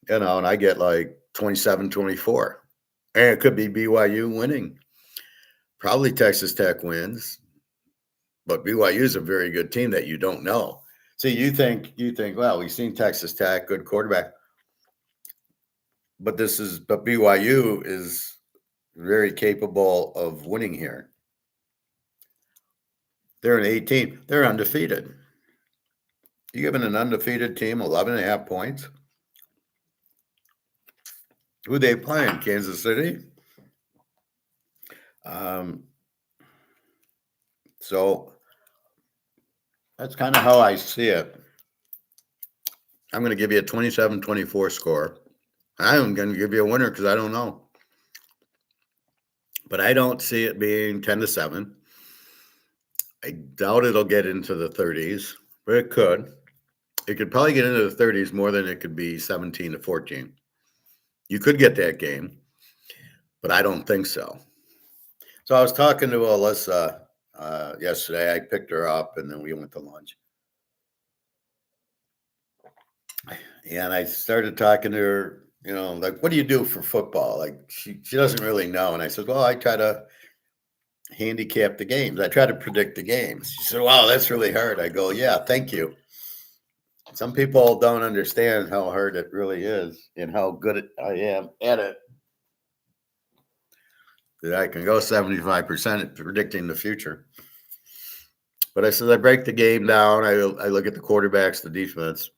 and I get like 27-24. And it could be BYU winning. Probably Texas Tech wins, but BYU is a very good team that you don't know. See, you think, well, we've seen Texas Tech, good quarterback, but BYU is very capable of winning here. They're an 18. They're undefeated. You giving an undefeated team 11 and a half points? Who they playing? Kansas City? So that's kind of how I see it. I'm going to give you a 27-24 score. I'm going to give you a winner because I don't know. But I don't see it being 10-7. I doubt it'll get into the 30s, but it could. It could probably get into the 30s more than it could be 17-14. You could get that game, but I don't think so. So I was talking to Alyssa yesterday. I picked her up, and then we went to lunch. And I started talking to her, like, what do you do for football? Like, she doesn't really know. And I said, well, I try to handicap the games. I try to predict the games. She said, wow, that's really hard. I go, yeah, thank you. Some people don't understand how hard it really is and how good I am at it. That I can go 75% at predicting the future. But I said, I break the game down. I look at the quarterbacks, the defense.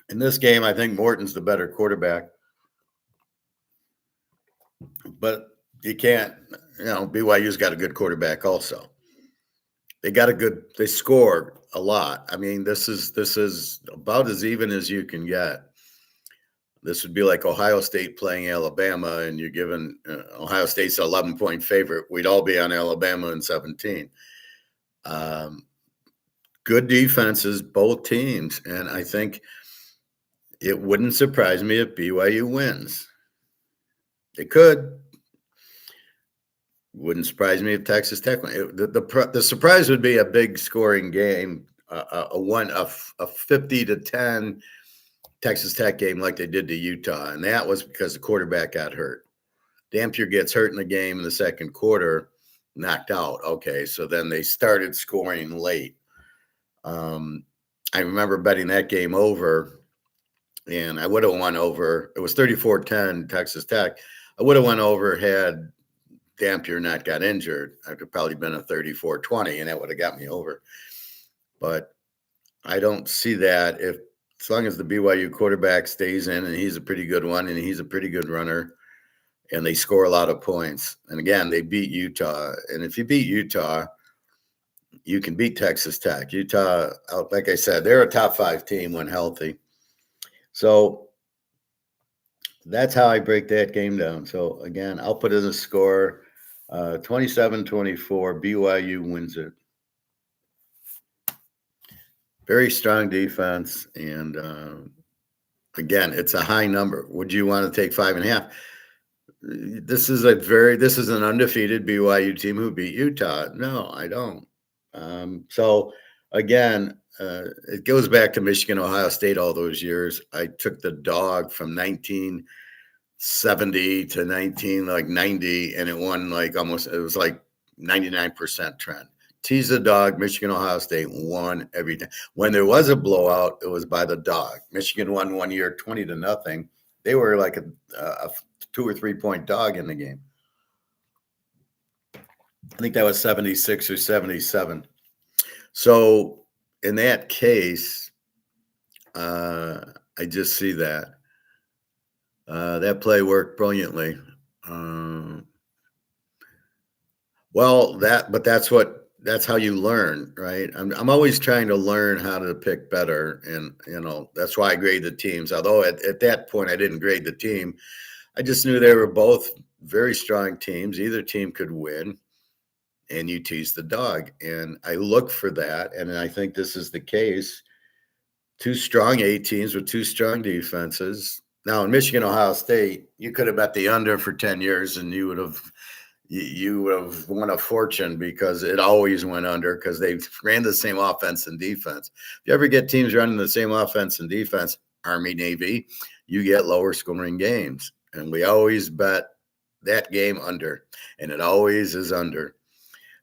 In this game, I think Morton's the better quarterback. But you can't, BYU's got a good quarterback also. They score a lot. I mean, this is about as even as you can get. This would be like Ohio State playing Alabama, and you're giving Ohio State's an 11-point favorite. We'd all be on Alabama in 17. Good defenses, both teams, and I think it wouldn't surprise me if BYU wins. It could. Wouldn't surprise me if Texas Tech wins. The surprise would be a big scoring game, a 50-10 Texas Tech game like they did to Utah, and that was because the quarterback got hurt. Dampier gets hurt in the game in the second quarter, knocked out. Okay, so then they started scoring late. I remember betting that game over, and I would have won over. It was 34-10 Texas Tech. I would have won over had Dampier not got injured. I could probably been a 34-20, and that would have got me over. But I don't see that as long as the BYU quarterback stays in, and he's a pretty good one, and he's a pretty good runner, and they score a lot of points. And again, they beat Utah. And if you beat Utah, you can beat Texas Tech. Utah, like I said, they're a top 5 team when healthy. So that's how I break that game down. So again, I'll put in a score, 27-24, BYU wins it. Very strong defense. And again, it's a high number. Would you want to take 5.5? This is an undefeated BYU team who beat Utah. No, I don't. So again, it goes back to Michigan, Ohio State all those years. I took the dog from 1970 to 90, and it won it was like 99% trend. Tease the dog. Michigan, Ohio State won every time. When there was a blowout, it was by the dog. Michigan won one year 20-0. They were like a 2 or 3 point dog in the game. I think that was 76 or 77. So in that case, I just see that. That play worked brilliantly. But that's what that's how you learn, right? I'm always trying to learn how to pick better, and that's why I grade the teams. Although at that point I didn't grade the team, I just knew they were both very strong teams. Either team could win, and you tease the dog. And I look for that, and I think this is the case. Two strong A teams with two strong defenses. Now in Michigan, Ohio State, you could have bet the under for 10 years, and you would have won a fortune because it always went under because they ran the same offense and defense. If you ever get teams running the same offense and defense, Army, Navy, you get lower scoring games. And we always bet that game under, and it always is under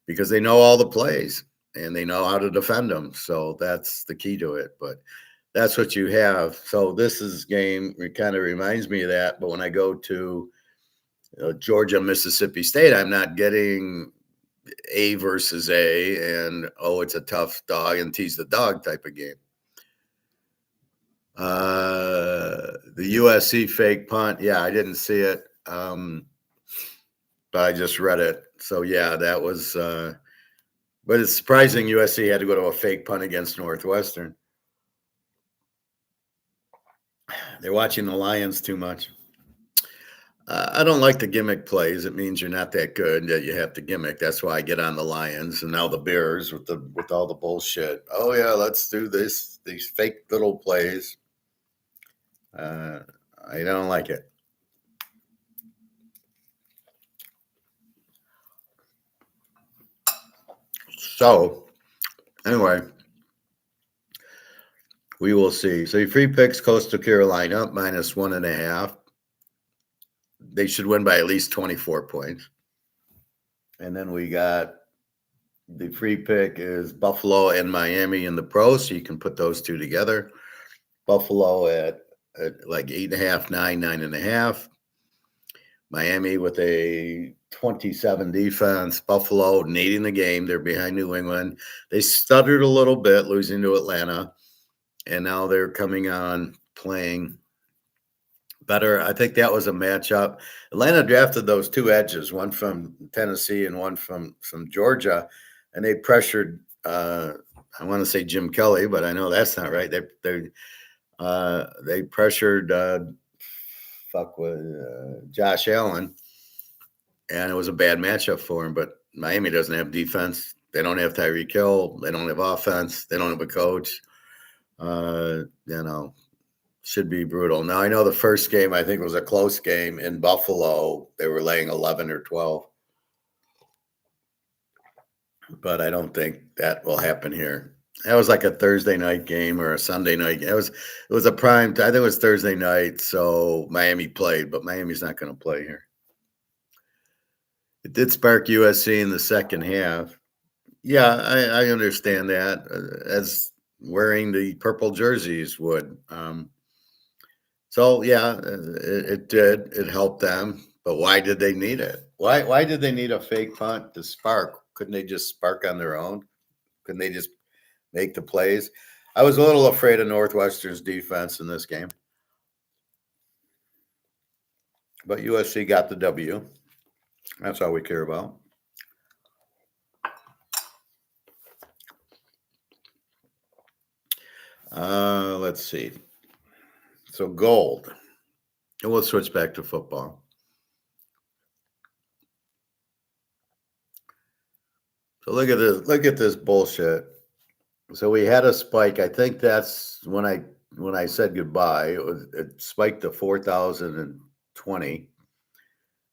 because they know all the plays and they know how to defend them. So that's the key to it. But that's what you have. So this is game. It kind of reminds me of that. But when I go to Georgia, Mississippi State, I'm not getting A versus A and, it's a tough dog and tease the dog type of game. The USC fake punt. Yeah, I didn't see it. But I just read it. So yeah, that was, but it's surprising USC had to go to a fake punt against Northwestern. They're watching the Lions too much. I don't like the gimmick plays. It means you're not that good that you have to gimmick. That's why I get on the Lions and now the Bears with all the bullshit. Oh yeah, let's do these fake little plays. I don't like it. So anyway, we will see. So your free picks, Coastal Carolina -1.5. They should win by at least 24 points. And then we got the free pick is Buffalo and Miami in the Pro, so you can put those two together. Buffalo at like 8.5, 9.5. Miami with a 27 defense. Buffalo needing the game. They're behind New England. They stuttered a little bit, losing to Atlanta. And now they're coming on playing better. I think that was a matchup. Atlanta drafted those two edges, one from Tennessee and one from Georgia, and they pressured. I want to say Jim Kelly, but I know that's not right. They pressured Josh Allen, and it was a bad matchup for him. But Miami doesn't have defense. They don't have Tyreek Hill. They don't have offense. They don't have a coach. Should be brutal. Now, I know the first game, I think, was a close game in Buffalo. They were laying 11 or 12. But I don't think that will happen here. That was like a Thursday night game or a Sunday night. It was a prime. I think it was Thursday night, so Miami played, but Miami's not going to play here. It did spark USC in the second half. Yeah, I understand that, as wearing the purple jerseys would. So yeah, it did. It helped them. But why did they need it? Why did they need a fake punt to spark? Couldn't they just spark on their own? Couldn't they just make the plays? I was a little afraid of Northwestern's defense in this game. But USC got the W. That's all we care about. Let's see. So gold. And we'll switch back to football. So look at this. Look at this bullshit. So we had a spike. I think that's when I said goodbye. It spiked to 4,020.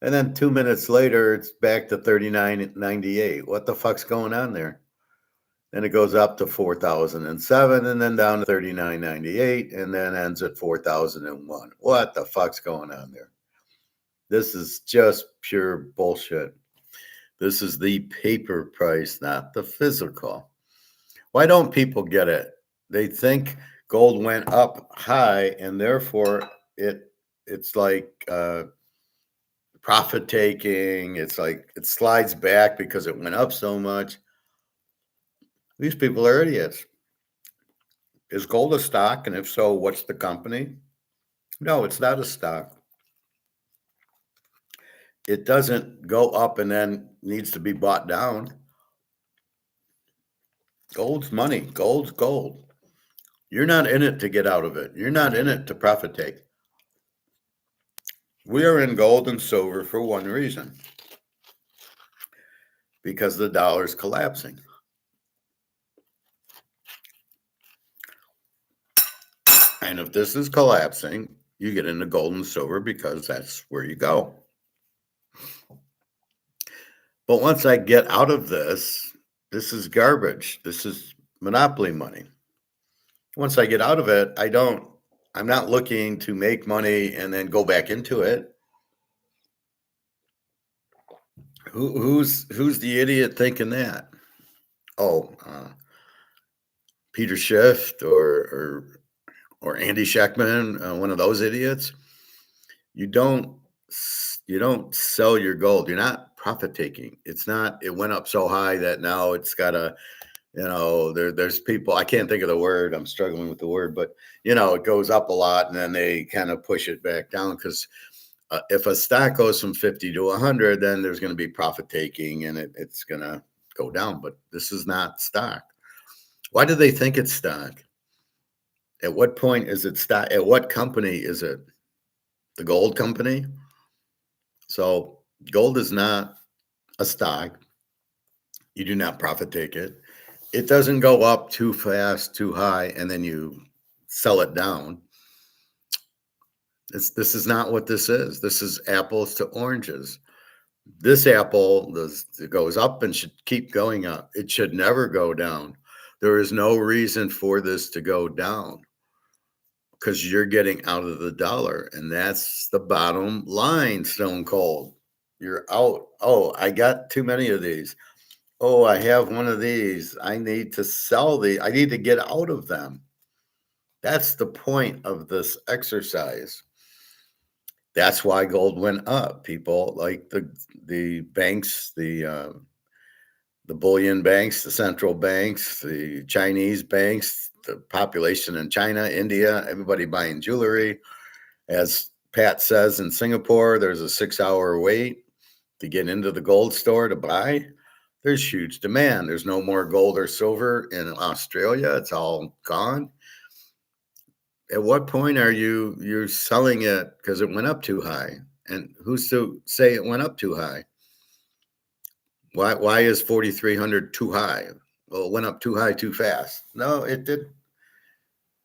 And then 2 minutes later, it's back to 39.98. What the fuck's going on there? Then it goes up to 4,007 and then down to 39.98 and then ends at 4,001. What the fuck's going on there? This is just pure bullshit. This is the paper price, not the physical. Why don't people get it? They think gold went up high and therefore it's like profit taking. It's like it slides back because it went up so much. These people are idiots. Is gold a stock? And if so, what's the company? No, it's not a stock. It doesn't go up and then needs to be bought down. Gold's money. Gold's gold. You're not in it to get out of it. You're not in it to profit take. We are in gold and silver for one reason, because the dollar's collapsing. And if this is collapsing, you get into gold and silver because that's where you go. But once I get out of this, this is garbage. This is monopoly money. Once I get out of it, I'm not looking to make money and then go back into it. Who's the idiot thinking that? Oh, Peter Schiff or Andy Scheckman, one of those idiots. You don't sell your gold. You're not profit taking. It's not. It went up so high that now it's got a. There's people. I can't think of the word. I'm struggling with the word, but it goes up a lot and then they kind of push it back down because if a stock goes from 50 to 100, then there's going to be profit taking and it's going to go down. But this is not stock. Why do they think it's stock? At what point is it stock? At what company is it? The gold company? So gold is not a stock. You do not profit take it. It doesn't go up too fast, too high, and then you sell it down. This is not what this is. This is apples to oranges. This apple it goes up and should keep going up. It should never go down. There is no reason for this to go down because you're getting out of the dollar. And that's the bottom line, Stone Cold. You're out. Oh, I got too many of these. Oh, I have one of these. I need to sell these. I need to get out of them. That's the point of this exercise. That's why gold went up. People like the banks, the bullion banks, the central banks, the Chinese banks, the population in China, India, everybody buying jewelry. As Pat says in Singapore, there's a 6-hour wait to get into the gold store to buy. There's huge demand. There's no more gold or silver in Australia. It's all gone. At what point are you're selling it because it went up too high? And who's to say it went up too high? Why is 4,300 too high? Well, it went up too high too fast. No, it did.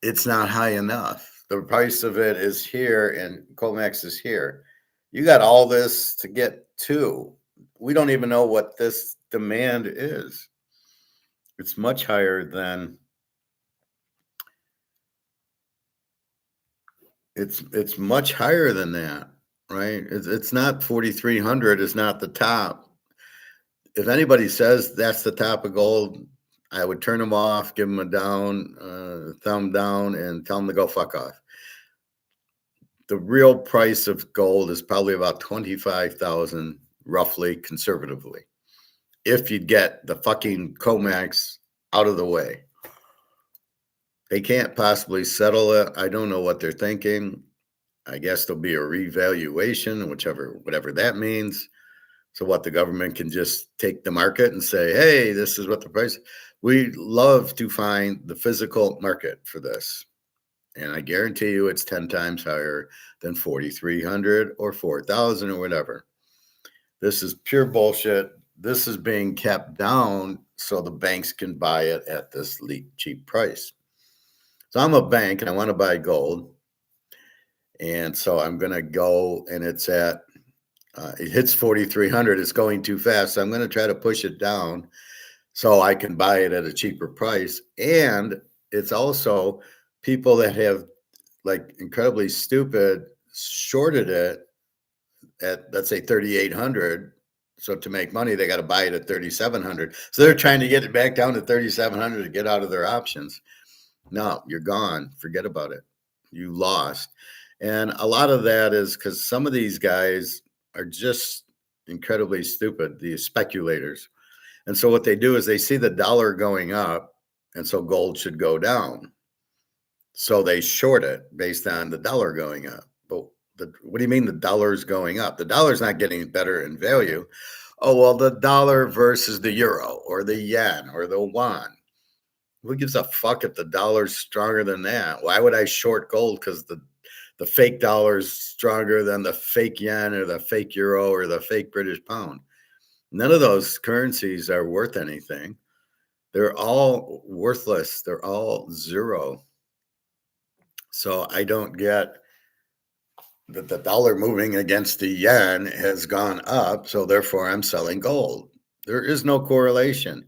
It's not high enough. The price of it is here and COMEX is here. You got all this to get to. We don't even know what this demand is. It's much higher than it's much higher than that, right? It's not 4,300 is not the top. If anybody says that's the top of gold, I would turn them off, give them a thumb down, and tell them to go fuck off. The real price of gold is probably about 25,000, roughly, conservatively, if you get the fucking COMEX out of the way. They can't possibly settle it. I don't know what they're thinking. I guess there'll be a revaluation, whatever that means. So what, the government can just take the market and say, hey, this is what the price. We love to find the physical market for this. And I guarantee you it's 10 times higher than 4,300 or 4,000 or whatever. This is pure bullshit. This is being kept down so the banks can buy it at this cheap price. So I'm a bank and I want to buy gold. And so I'm going to go and it's at, it hits 4,300. It's going too fast. So I'm going to try to push it down so I can buy it at a cheaper price. And it's also people that have like incredibly stupid shorted it at, let's say, 3,800. So to make money, they got to buy it at 3,700. So they're trying to get it back down to 3,700 to get out of their options. No, you're gone. Forget about it. You lost. And a lot of that is because some of these guys are just incredibly stupid, the speculators. And so what they do is they see the dollar going up, and so gold should go down. So they short it based on the dollar going up. But what do you mean the dollar's going up? The dollar's not getting better in value. Oh, well, the dollar versus the euro or the yen or the yuan. Who gives a fuck if the dollar's stronger than that? Why would I short gold? Because the fake dollar is stronger than the fake yen or the fake euro or the fake British pound. None of those currencies are worth anything. They're all worthless. They're all zero. So I don't get that the dollar moving against the yen has gone up. So therefore, I'm selling gold. There is no correlation.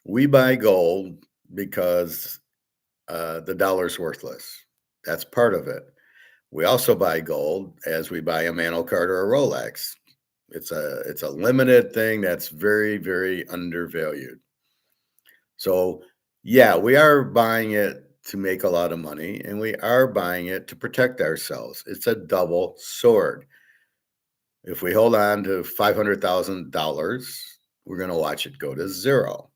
We buy gold because the dollar's worthless. That's part of it. We also buy gold as we buy a Mantle card or a Rolex. It's a limited thing that's very, very undervalued. So yeah, we are buying it to make a lot of money, and we are buying it to protect ourselves. It's a double sword. If we hold on to $500,000, we're going to watch it go to zero.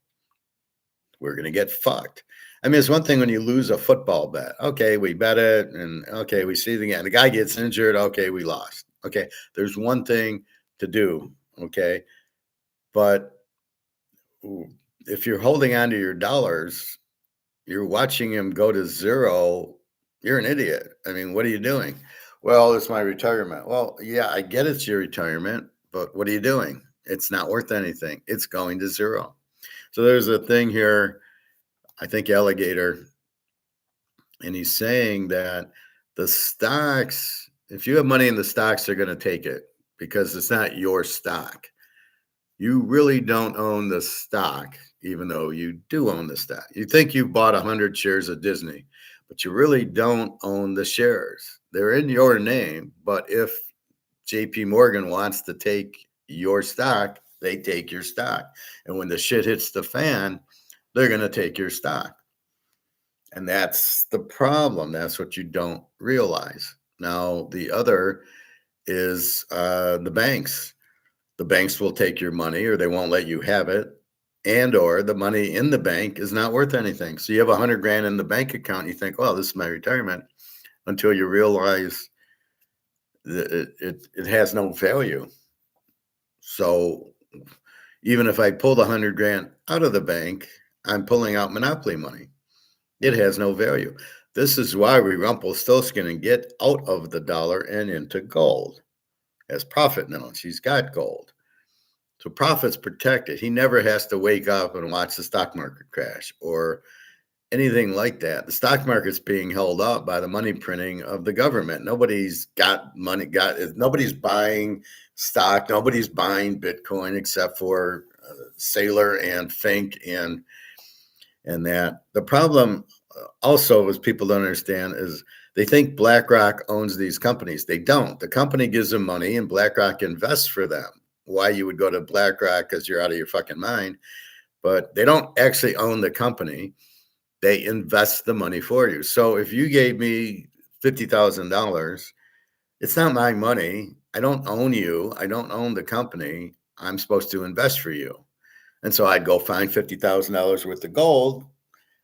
We're going to get fucked. I mean, it's one thing when you lose a football bet. Okay, we bet it, and okay, we see it again. The guy gets injured. Okay, we lost. Okay, there's one thing to do. Okay, but if you're holding on to your dollars, you're watching him go to zero. You're an idiot. I mean, what are you doing? Well, it's my retirement. Well, yeah, I get it's your retirement, but what are you doing? It's not worth anything. It's going to zero. So there's a thing here, I think Alligator, and he's saying that the stocks, if you have money in the stocks, they're going to take it because it's not your stock. You really don't own the stock, even though you do own the stock. You think you bought 100 shares of Disney, but you really don't own the shares. They're in your name, but if JP Morgan wants to take your stock, they take your stock. And when the shit hits the fan, they're going to take your stock. And that's the problem. That's what you don't realize. Now, the other is the banks. The banks will take your money or they won't let you have it. And or the money in the bank is not worth anything. So you have 100 grand in the bank account. You think, well, this is my retirement, until you realize that it has no value. So even if I pull the 100 grand out of the bank, I'm pulling out monopoly money. It has no value. This is why we Rumpelstiltskin and get out of the dollar and into gold. As Prophet knows, he's got gold. So Prophet's protected. He never has to wake up and watch the stock market crash or anything like that. The stock market's being held up by the money printing of the government. Nobody's got money. Nobody's buying stock. Nobody's buying Bitcoin except for Sailor and Fink and that. The problem also, as people don't understand, is they think BlackRock owns these companies. They don't. The company gives them money and BlackRock invests for them. Why you would go to BlackRock because you're out of your fucking mind. But they don't actually own the company. They invest the money for you. So if you gave me $50,000, it's not my money. I don't own you. I don't own the company. I'm supposed to invest for you. And so I'd go find $50,000 worth of gold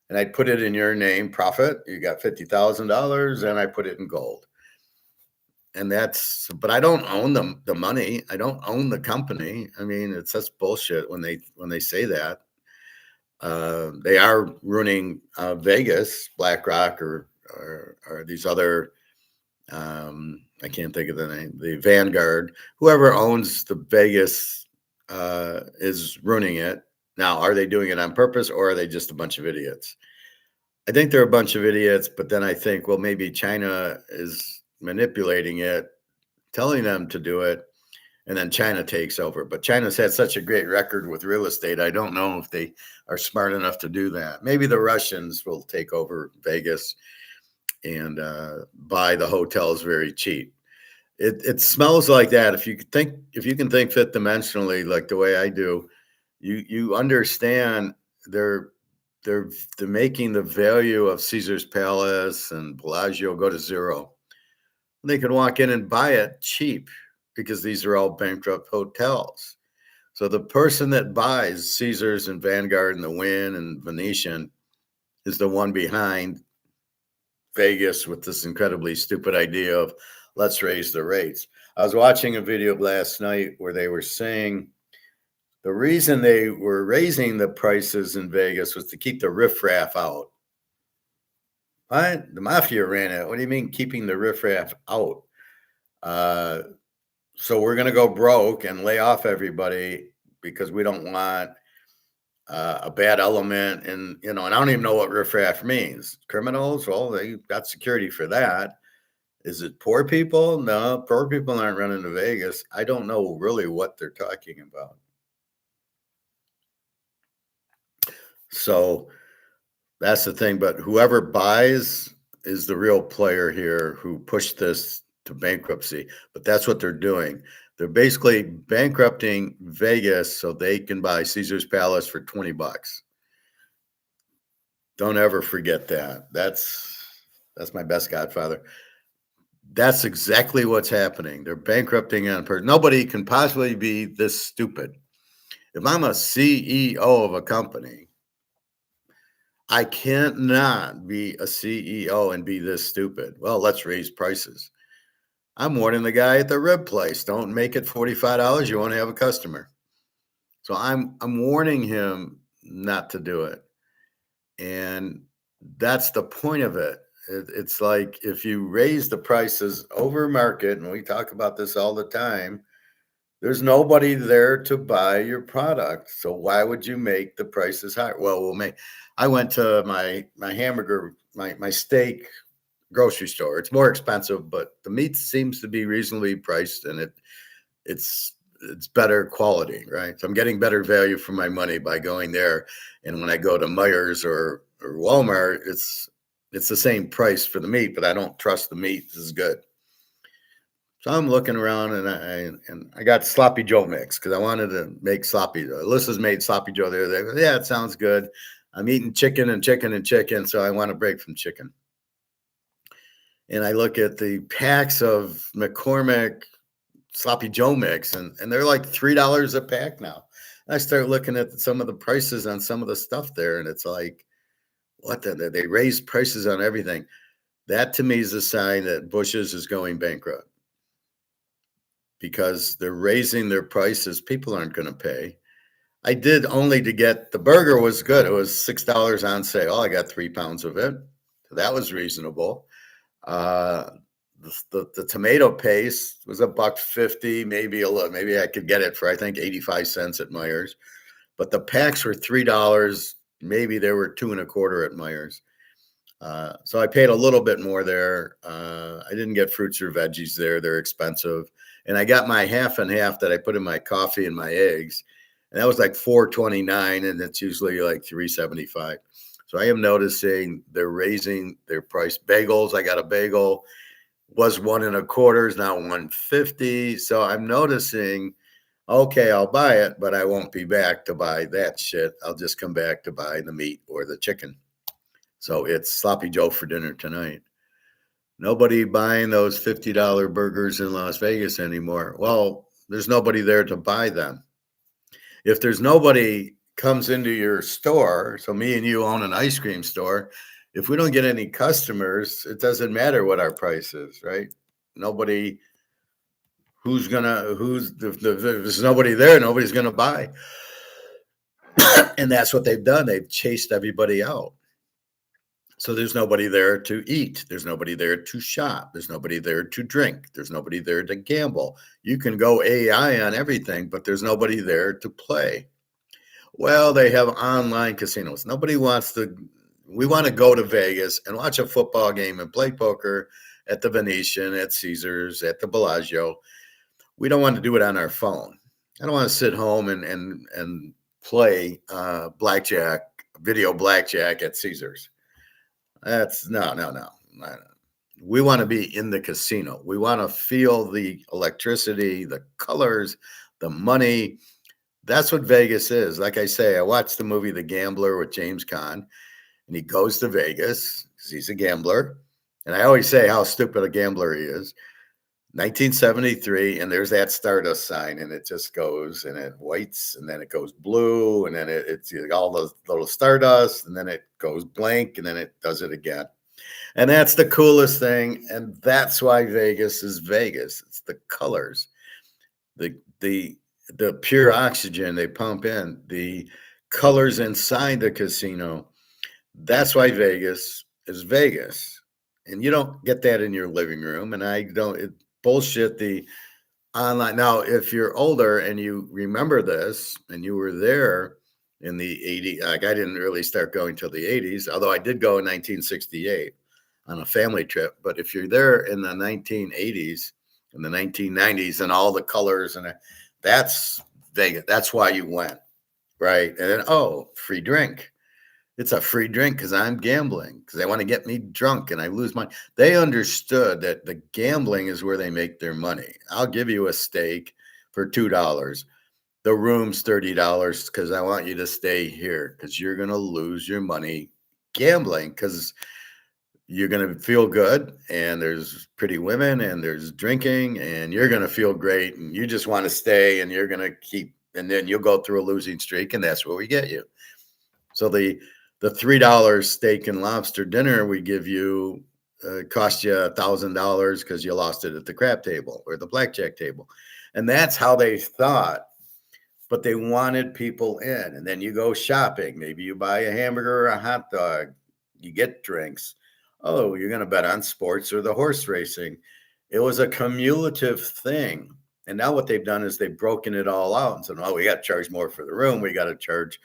and I'd put it in your name, Prophet. You got $50,000 and I put it in gold. And but I don't own the money. I don't own the company. I mean, it's such bullshit when they say that. They are ruining Vegas, BlackRock, or these other. I can't think of the name. The Vanguard, whoever owns the Vegas, is ruining it. Now, are they doing it on purpose, or are they just a bunch of idiots? I think they're a bunch of idiots, but then I think, well, maybe China is manipulating it, telling them to do it, and then China takes over. But China's had such a great record with real estate. I don't know if they are smart enough to do that. Maybe the Russians will take over Vegas and buy the hotels very cheap. It smells like that. If you can think fifth dimensionally, like the way I do, you understand they're making the value of Caesar's Palace and Bellagio go to zero. They can walk in and buy it cheap because these are all bankrupt hotels. So the person that buys Caesars and Vanguard and the Wynn and Venetian is the one behind Vegas with this incredibly stupid idea of let's raise the rates. I was watching a video last night where they were saying The reason they were raising the prices in Vegas was to keep the riffraff out. What? The mafia ran it. What do you mean keeping the riffraff out? Uh, so we're going to go broke and lay off everybody because we don't want a bad element. And, and I don't even know what riffraff means. Criminals? Well, they got security for that. Is it poor people? No, poor people aren't running to Vegas. I don't know really what they're talking about. So that's the thing. But whoever buys is the real player here who pushed this to bankruptcy. But that's what they're doing. They're basically bankrupting Vegas so they can buy Caesar's Palace for $20. Don't ever forget that. That's my best godfather. That's exactly what's happening. They're bankrupting on purpose. Nobody can possibly be this stupid. If I'm a CEO of a company, I can't not be a CEO and be this stupid. Well, let's raise prices. I'm warning the guy at the rib place. Don't make it $45. You won't have a customer. So I'm warning him not to do it. And that's the point of it. It's like if you raise the prices over market, and we talk about this all the time, there's nobody there to buy your product. So why would you make the prices higher? Well, I went to my hamburger, my steak grocery store. It's more expensive, but the meat seems to be reasonably priced, and it's better quality, right? So I'm getting better value for my money by going there. And when I go to Meijer's or Walmart, it's the same price for the meat, but I don't trust the meat is good. So I'm looking around, and I got sloppy Joe mix because I wanted to make sloppy. Alyssa's made sloppy Joe there. They go, yeah, it sounds good. I'm eating chicken and chicken and chicken, so I want a break from chicken. And I look at the packs of McCormick sloppy Joe mix, and they're like $3 a pack now. And I start looking at some of the prices on some of the stuff there, and it's like, what they raised prices on everything. That to me is a sign that Bush's is going bankrupt because they're raising their prices. People aren't going to pay. I did only to get the burger was good. It was $6 on sale. I got 3 pounds of it. So that was reasonable. The tomato paste was $1.50, maybe a little. Maybe I could get it for I think 85 cents at Meijer's, but the packs were $3. Maybe there were 2 1/4 at Meijer's. So I paid a little bit more there. I didn't get fruits or veggies there. They're expensive. And I got my half and half that I put in my coffee and my eggs. And that was like $4.29, and it's usually like $3.75. So I am noticing they're raising their price. Bagels, I got a bagel, was 1 1/4, is now $1.50. So I'm noticing, okay, I'll buy it, but I won't be back to buy that shit. I'll just come back to buy the meat or the chicken. So it's sloppy Joe for dinner tonight. Nobody buying those $50 burgers in Las Vegas anymore. Well, there's nobody there to buy them. If there's nobody comes into your store, so me and you own an ice cream store, if we don't get any customers, it doesn't matter what our price is, right? Nobody, if there's nobody there, nobody's going to buy. And that's what they've done. They've chased everybody out. So there's nobody there to eat. There's nobody there to shop. There's nobody there to drink. There's nobody there to gamble. You can go AI on everything, but there's nobody there to play. Well, they have online casinos. Nobody wants to. We want to go to Vegas and watch a football game and play poker at the Venetian, at Caesars, at the Bellagio. We don't want to do it on our phone. I don't want to sit home and play blackjack, video blackjack at Caesars. That's no. We want to be in the casino. We want to feel the electricity, the colors, the money. That's what Vegas is. Like I say, I watched the movie The Gambler with James Caan, and he goes to Vegas because he's a gambler. And I always say how stupid a gambler he is. 1973, and there's that Stardust sign, and it just goes, and it whites, and then it goes blue, and then it's all those little Stardust, and then it goes blank, and then it does it again. And that's the coolest thing, and that's why Vegas is Vegas. It's the colors. the pure oxygen they pump in, the colors inside the casino. That's why Vegas is Vegas. And you don't get that in your living room. And I don't bullshit the online. Now, if you're older and you remember this and you were there in the 80s, like I didn't really start going till the 80s, although I did go in 1968 on a family trip. But if you're there in the 1980s and the 1990s and all the colors and that's Vegas. That's why you went, right? And then, oh, free drink. It's a free drink because I'm gambling because they want to get me drunk and I lose money. They understood that the gambling is where they make their money. I'll give you a steak for $2. The room's $30 because I want you to stay here because you're going to lose your money gambling because you're going to feel good and there's pretty women and there's drinking and you're going to feel great and you just want to stay and you're going to keep and then you'll go through a losing streak and that's where we get you. So the $3 steak and lobster dinner we give you cost you $1,000 because you lost it at the crap table or the blackjack table. And that's how they thought. But they wanted people in. And then you go shopping. Maybe you buy a hamburger or a hot dog. You get drinks. Oh, you're going to bet on sports or the horse racing. It was a cumulative thing. And now what they've done is they've broken it all out and said, oh, we got to charge more for the room. We got to charge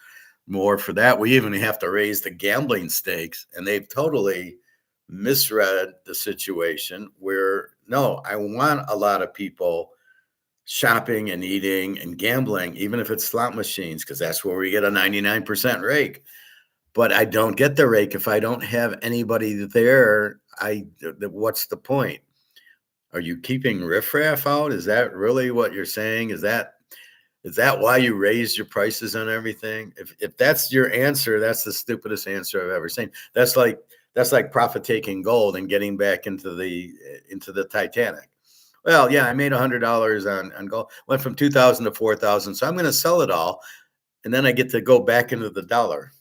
more for that. We even have to raise the gambling stakes. And they've totally misread the situation where, no, I want a lot of people shopping and eating and gambling, even if it's slot machines, because that's where we get a 99% rake. But I don't get the rake if I don't have anybody there. What's the point? Are you keeping riffraff out? Is that really what you're saying? Is that why you raise your prices on everything? If that's your answer, that's the stupidest answer I've ever seen. That's like profit taking gold and getting back into the Titanic. Well, yeah, I made $100 on gold. Went from 2,000 to 4,000, so I'm going to sell it all, and then I get to go back into the dollar.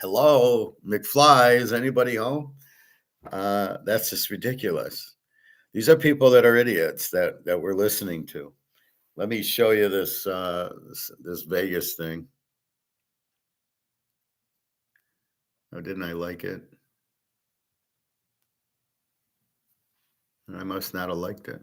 Hello, McFly, is anybody home? That's just ridiculous. These are people that are idiots that we're listening to. Let me show you this this Vegas thing. Oh, didn't I like it? I must not have liked it.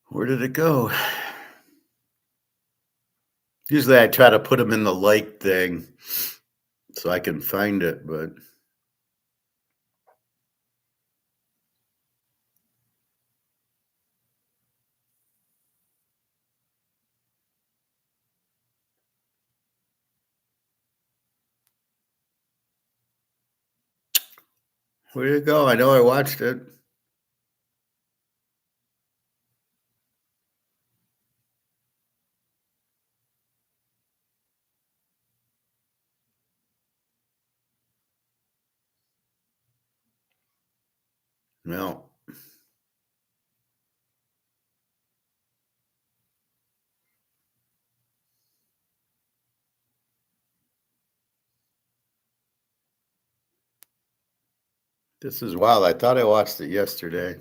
Where did it go? Usually I try to put them in the like thing so I can find it, but where did it go? I know I watched it. No. This is wild. I thought I watched it yesterday.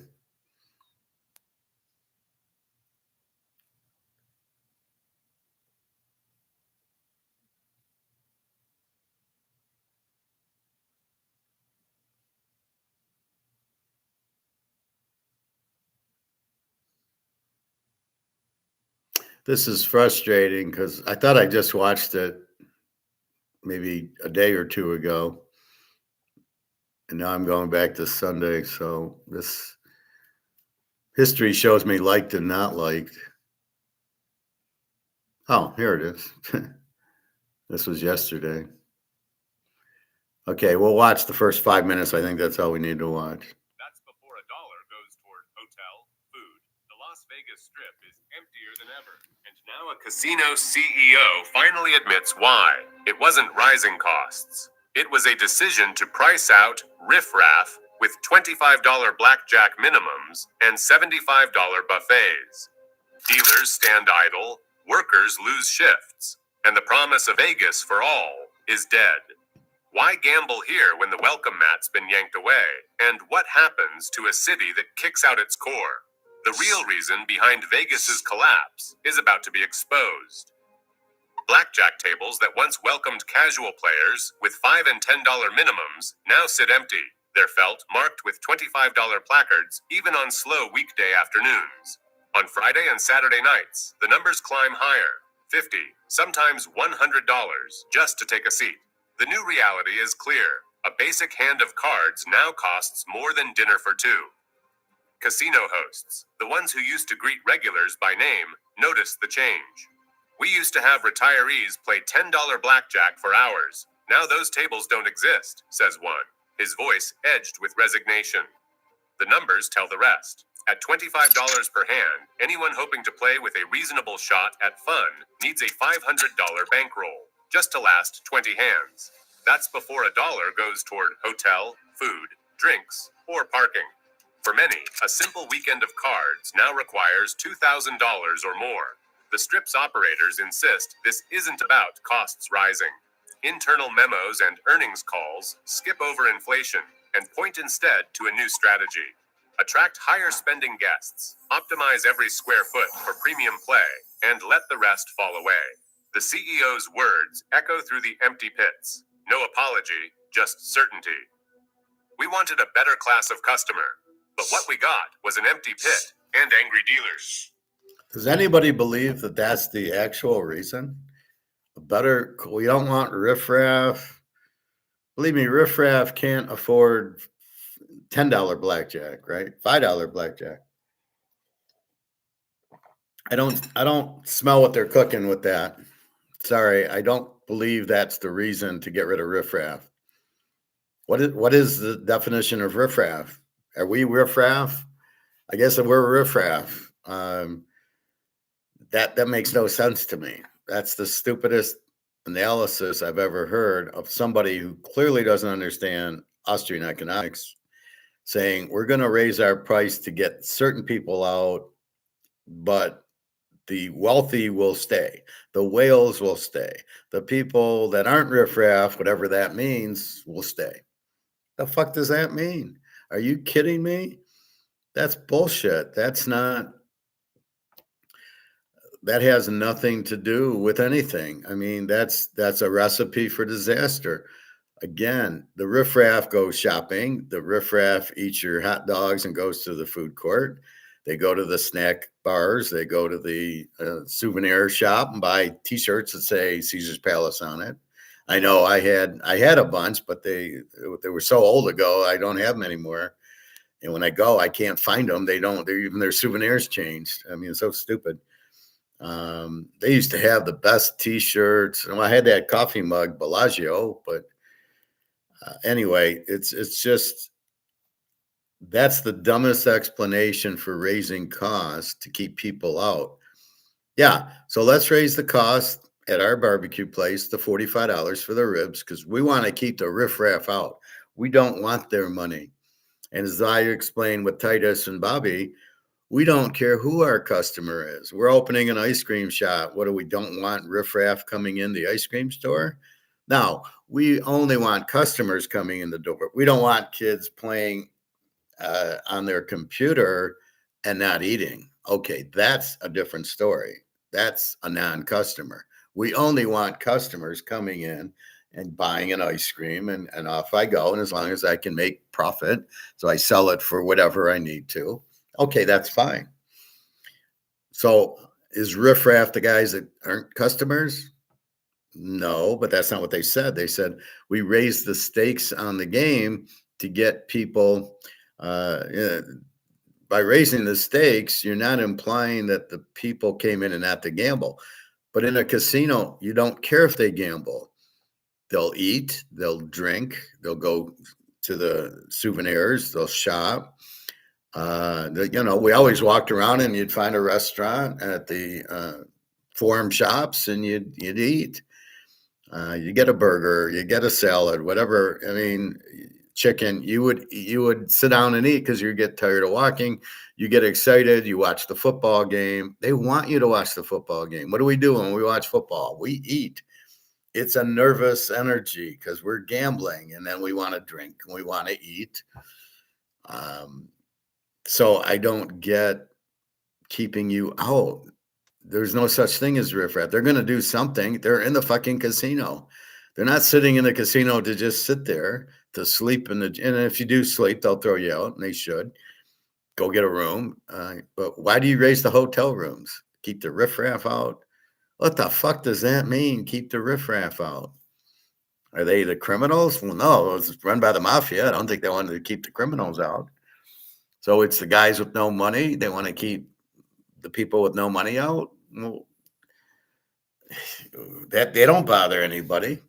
This is frustrating because I thought I just watched it maybe a day or two ago. And now I'm going back to Sunday. So this history shows me liked and not liked. Oh, here it is. This was yesterday. Okay, we'll watch the first 5 minutes. I think that's all we need to watch. That's before a dollar goes toward hotel, food. The Las Vegas Strip is emptier than ever. And now a casino CEO finally admits why. It wasn't rising costs. It was a decision to price out riffraff with $25 blackjack minimums and $75 buffets. Dealers stand idle, workers lose shifts, and the promise of Vegas for all is dead. Why gamble here when the welcome mat's been yanked away? And what happens to a city that kicks out its core? The real reason behind Vegas's collapse is about to be exposed. Blackjack tables that once welcomed casual players with $5 and $10 minimums now sit empty. Their felt marked with $25 placards even on slow weekday afternoons. On Friday and Saturday nights, the numbers climb higher, $50, sometimes $100 just to take a seat. The new reality is clear. A basic hand of cards now costs more than dinner for two. Casino hosts, the ones who used to greet regulars by name, noticed the change. We used to have retirees play $10 blackjack for hours. Now those tables don't exist, says one, his voice edged with resignation. The numbers tell the rest. At $25 per hand, anyone hoping to play with a reasonable shot at fun needs a $500 bankroll just to last 20 hands. That's before a dollar goes toward hotel, food, drinks, or parking. For many, a simple weekend of cards now requires $2,000 or more. The Strip's operators insist this isn't about costs rising. Internal memos and earnings calls skip over inflation and point instead to a new strategy. Attract higher spending guests, optimize every square foot for premium play, and let the rest fall away. The CEO's words echo through the empty pits. No apology, just certainty. We wanted a better class of customer, but what we got was an empty pit and angry dealers. Does anybody believe that that's the actual reason? We don't want riffraff. Believe me, riffraff can't afford $10 blackjack, right? $5 blackjack. I don't smell what they're cooking with that. Sorry, I don't believe that's the reason to get rid of riffraff. What is the definition of riffraff? Are we riffraff? I guess if we're riffraff. That makes no sense to me. That's the stupidest analysis I've ever heard of somebody who clearly doesn't understand Austrian economics, saying we're going to raise our price to get certain people out, but the wealthy will stay. The whales will stay. The people that aren't riffraff, whatever that means, will stay. The fuck does that mean? Are you kidding me? That's bullshit. That has nothing to do with anything. I mean, that's a recipe for disaster. Again, the riffraff goes shopping. The riffraff eats your hot dogs and goes to the food court. They go to the snack bars. They go to the souvenir shop and buy T-shirts that say Caesar's Palace on it. I know I had a bunch, but they were so old ago. I don't have them anymore. And when I go, I can't find them. Even their souvenirs changed. I mean, it's so stupid. They used to have the best T-shirts. Well, I had that coffee mug, Bellagio, but anyway, it's just, that's the dumbest explanation for raising costs to keep people out. Yeah, so let's raise the cost at our barbecue place to $45 for the ribs because we want to keep the riffraff out. We don't want their money. And as I explained with Titus and Bobby, we don't care who our customer is. We're opening an ice cream shop. What do we don't want riffraff coming in the ice cream store? No, we only want customers coming in the door. We don't want kids playing on their computer and not eating. Okay, that's a different story. That's a non-customer. We only want customers coming in and buying an ice cream and off I go. And as long as I can make profit, so I sell it for whatever I need to. Okay, that's fine. So is riffraff the guys that aren't customers? No, but that's not what they said. They said we raised the stakes on the game to get people. Yeah, by raising the stakes, you're not implying that the people came in and not to gamble. But in a casino, you don't care if they gamble. They'll eat, they'll drink, they'll go to the souvenirs, they'll shop. We always walked around and you'd find a restaurant at the forum shops and you'd eat. You get a burger, you get a salad, whatever. I mean, chicken. You would sit down and eat because you get tired of walking. You get excited. You watch the football game. They want you to watch the football game. What do we do when we watch football? We eat. It's a nervous energy because we're gambling, and then we want to drink and we want to eat. So I don't get keeping you out. There's no such thing as riffraff. They're going to do something. They're in the fucking casino. They're not sitting in the casino to just sit there to sleep and if you do sleep, they'll throw you out, and they should. Go get a room. But why do you raise the hotel rooms? Keep the riffraff out? What the fuck does that mean? Keep the riffraff out? Are they the criminals? Well, no, it was run by the mafia. I don't think they wanted to keep the criminals out. So it's the guys with no money. They want to keep the people with no money out. Well, that they don't bother anybody.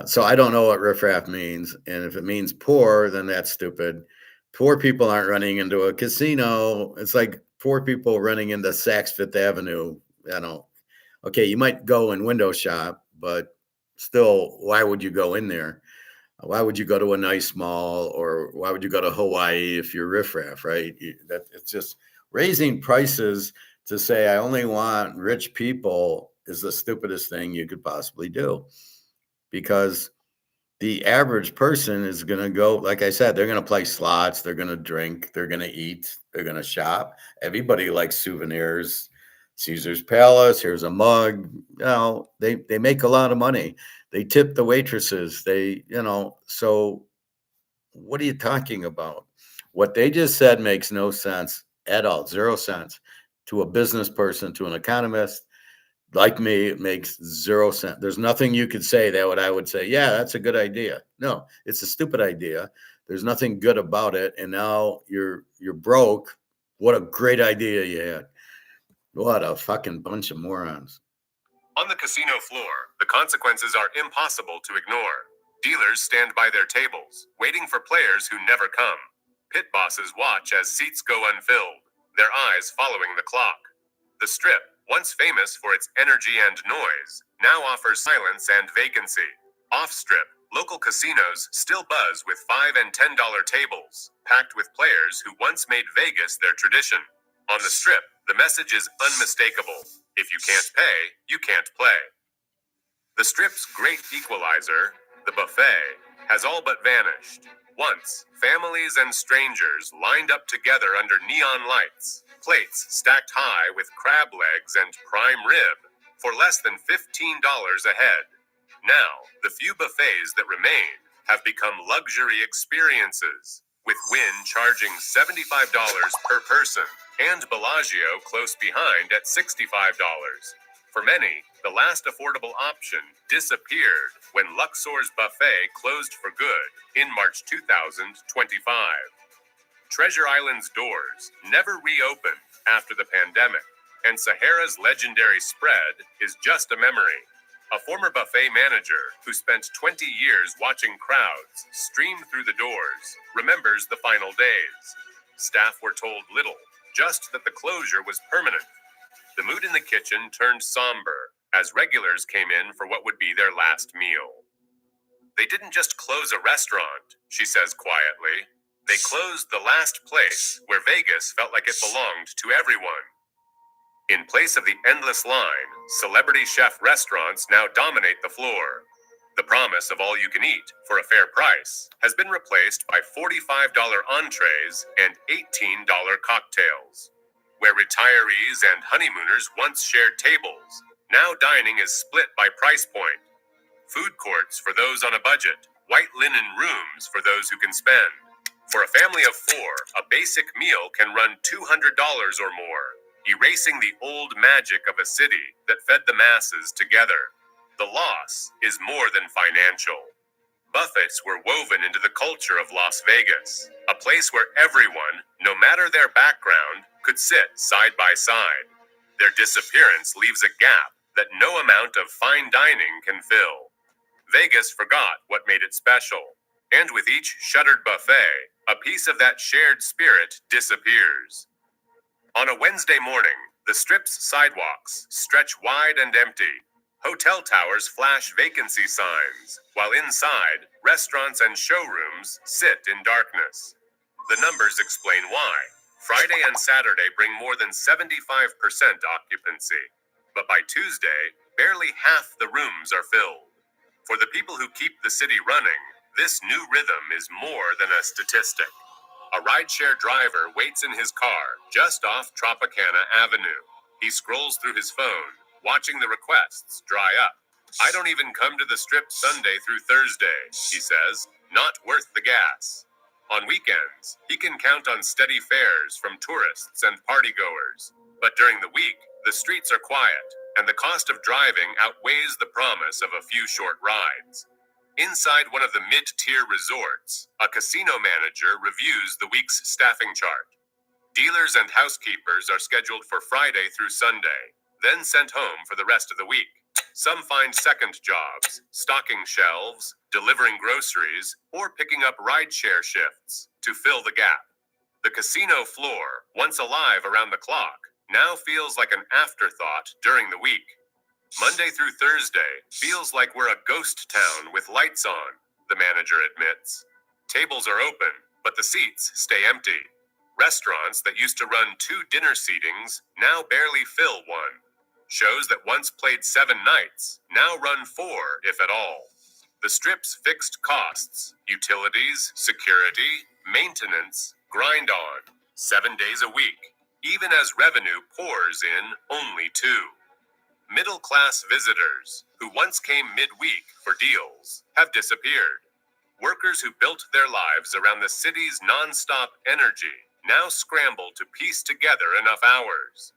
So I don't know what riffraff means. And if it means poor, then that's stupid. Poor people aren't running into a casino. It's like poor people running into Saks Fifth Avenue. Okay, you might go and window shop, but still, why would you go in there? Why would you go to a nice mall, or why would you go to Hawaii if you're riffraff, right? It's just raising prices to say I only want rich people is the stupidest thing you could possibly do, because the average person is going to go, like I said, they're going to play slots, they're going to drink, they're going to eat, they're going to shop. Everybody likes souvenirs. Caesar's Palace, here's a mug. They make a lot of money. They tip the waitresses. So what are you talking about? What they just said makes no sense at all. 0 cents to a business person, to an economist like me. It makes 0 sense. There's nothing you could say that I would say, yeah, that's a good idea. No, it's a stupid idea. There's nothing good about it. And now you're broke. What a great idea you had. What a fucking bunch of morons. On the casino floor, the consequences are impossible to ignore. Dealers stand by their tables, waiting for players who never come. Pit bosses watch as seats go unfilled, their eyes following the clock. The Strip, once famous for its energy and noise, now offers silence and vacancy. Off-Strip, local casinos still buzz with $5 and $10 tables, packed with players who once made Vegas their tradition. On the Strip, the message is unmistakable. If you can't pay, you can't play. The Strip's great equalizer, the buffet, has all but vanished. Once, families and strangers lined up together under neon lights, plates stacked high with crab legs and prime rib, for less than $15 a head. Now, the few buffets that remain have become luxury experiences, with Wynn charging $75 per person, and Bellagio close behind at $65. For many, the last affordable option disappeared when Luxor's buffet closed for good in March 2025. Treasure Island's doors never reopened after the pandemic, and Sahara's legendary spread is just a memory. A former buffet manager who spent 20 years watching crowds stream through the doors remembers the final days. Staff were told little, just that the closure was permanent. The mood in the kitchen turned somber as regulars came in for what would be their last meal. They didn't just close a restaurant, she says quietly. They closed the last place where Vegas felt like it belonged to everyone. In place of the endless line, celebrity chef restaurants now dominate the floor. The promise of all you can eat for a fair price has been replaced by $45 entrees and $18 cocktails. Where retirees and honeymooners once shared tables, now dining is split by price point. Food courts for those on a budget, white linen rooms for those who can spend. For a family of 4, a basic meal can run $200 or more, erasing the old magic of a city that fed the masses together. The loss is more than financial. Buffets were woven into the culture of Las Vegas, a place where everyone, no matter their background, could sit side by side. Their disappearance leaves a gap that no amount of fine dining can fill. Vegas forgot what made it special, and with each shuttered buffet, a piece of that shared spirit disappears. On a Wednesday morning, the Strip's sidewalks stretch wide and empty. Hotel towers flash vacancy signs, while inside, restaurants and showrooms sit in darkness. The numbers explain why. Friday and Saturday bring more than 75% occupancy, but by Tuesday, barely half the rooms are filled. For the people who keep the city running, this new rhythm is more than a statistic. A rideshare driver waits in his car just off Tropicana Avenue. He scrolls through his phone, watching the requests dry up. "I don't even come to the Strip Sunday through Thursday," he says, "not worth the gas." On weekends, he can count on steady fares from tourists and partygoers. But during the week, the streets are quiet, and the cost of driving outweighs the promise of a few short rides. Inside one of the mid-tier resorts, a casino manager reviews the week's staffing chart. Dealers and housekeepers are scheduled for Friday through Sunday, then sent home for the rest of the week. Some find second jobs, stocking shelves, delivering groceries, or picking up rideshare shifts to fill the gap. The casino floor, once alive around the clock, now feels like an afterthought during the week. Monday through Thursday feels like we're a ghost town with lights on, the manager admits. Tables are open, but the seats stay empty. Restaurants that used to run 2 dinner seatings now barely fill one. Shows that once played 7 nights now run 4, if at all. The Strip's fixed costs, utilities, security, maintenance, grind on 7 days a week, even as revenue pours in only 2. Middle-class visitors, who once came midweek for deals, have disappeared. Workers who built their lives around the city's non-stop energy now scramble to piece together enough hours.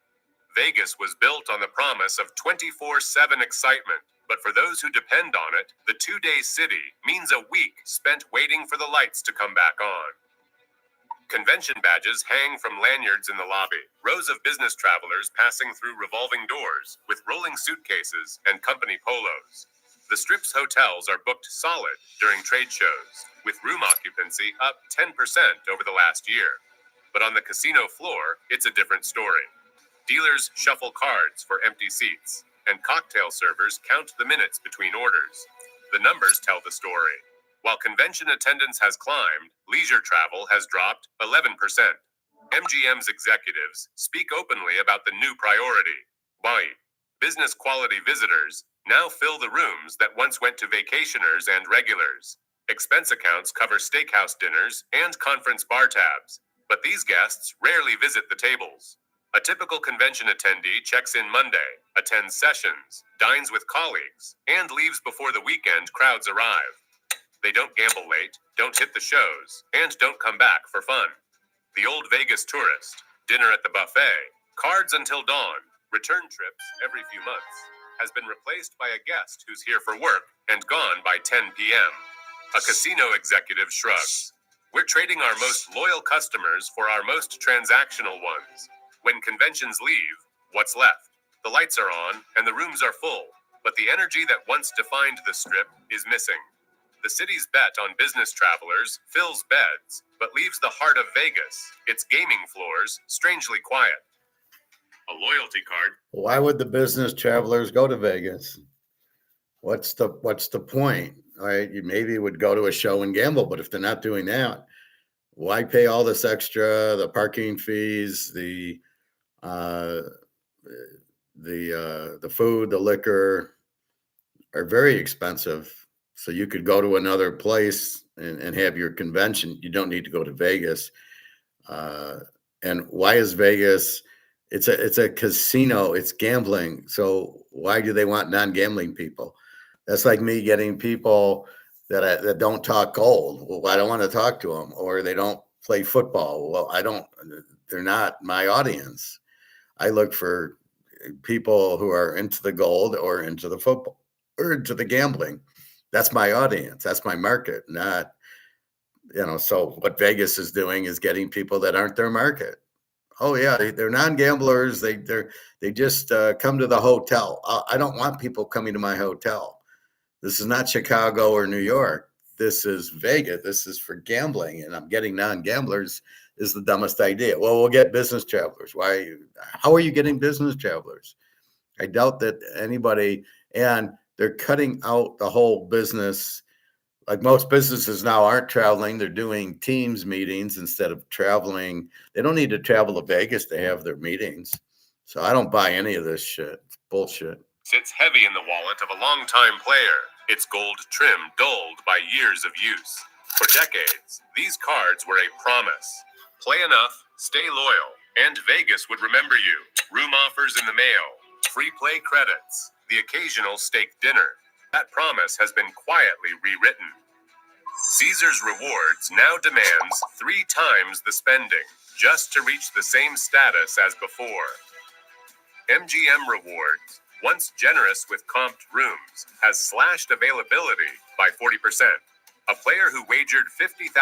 Vegas was built on the promise of 24/7 excitement, but for those who depend on it, the 2-day city means a week spent waiting for the lights to come back on. Convention badges hang from lanyards in the lobby, rows of business travelers passing through revolving doors with rolling suitcases and company polos. The Strip's hotels are booked solid during trade shows, with room occupancy up 10% over the last year. But on the casino floor, it's a different story. Dealers shuffle cards for empty seats, and cocktail servers count the minutes between orders. The numbers tell the story. While convention attendance has climbed, leisure travel has dropped 11%. MGM's executives speak openly about the new priority. Why? Business quality visitors now fill the rooms that once went to vacationers and regulars. Expense accounts cover steakhouse dinners and conference bar tabs, but these guests rarely visit the tables. A typical convention attendee checks in Monday, attends sessions, dines with colleagues, and leaves before the weekend crowds arrive. They don't gamble late, don't hit the shows, and don't come back for fun. The old Vegas tourist, dinner at the buffet, cards until dawn, return trips every few months, has been replaced by a guest who's here for work and gone by 10 p.m. A casino executive shrugs. "We're trading our most loyal customers for our most transactional ones. When conventions leave, what's left? The lights are on and the rooms are full, but the energy that once defined the Strip is missing. The city's bet on business travelers fills beds, but leaves the heart of Vegas, its gaming floors, strangely quiet." A loyalty card. Why would the business travelers go to Vegas? What's the point? All right, you maybe would go to a show and gamble, but if they're not doing that, why pay all this extra? The parking fees, the food, the liquor are very expensive. So you could go to another place and have your convention. You don't need to go to Vegas. And why is Vegas? It's a casino. It's gambling. So why do they want non-gambling people? That's like me getting people that don't talk gold. Well, I don't want to talk to them, or they don't play football. Well, they're not my audience. I look for people who are into the gold or into the football. urge of the gambling. That's my audience. That's my market. Not, so what Vegas is doing is getting people that aren't their market. Oh yeah, they're non-gamblers. They just come to the hotel. I don't want people coming to my hotel. This is not Chicago or New York. This is Vegas. This is for gambling, and I'm getting non-gamblers is the dumbest idea. Well, we'll get business travelers. Why? How are you getting business travelers? I doubt that anybody, and they're cutting out the whole business. Like most businesses now aren't traveling. They're doing Teams meetings instead of traveling. They don't need to travel to Vegas to have their meetings. So I don't buy any of this shit. It's bullshit. Sits heavy in the wallet of a longtime player, its gold trim dulled by years of use. For decades, these cards were a promise. Play enough, stay loyal, and Vegas would remember you. Room offers in the mail, free play credits, the occasional steak dinner. That promise has been quietly rewritten. Caesars Rewards now demands 3 times the spending just to reach the same status as before. MGM Rewards, once generous with comped rooms, has slashed availability by 40%. A player who wagered $50,000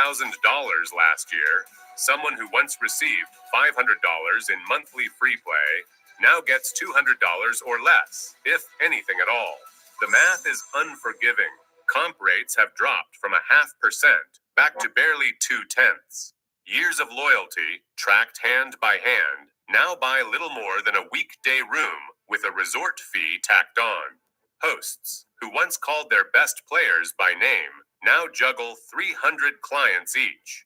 last year, someone who once received $500 in monthly free play, now gets $200 or less, if anything at all. The math is unforgiving. Comp rates have dropped from 0.5% back to barely 0.2. Years of loyalty, tracked hand by hand, now buy little more than a weekday room with a resort fee tacked on. Hosts, who once called their best players by name, now juggle 300 clients each.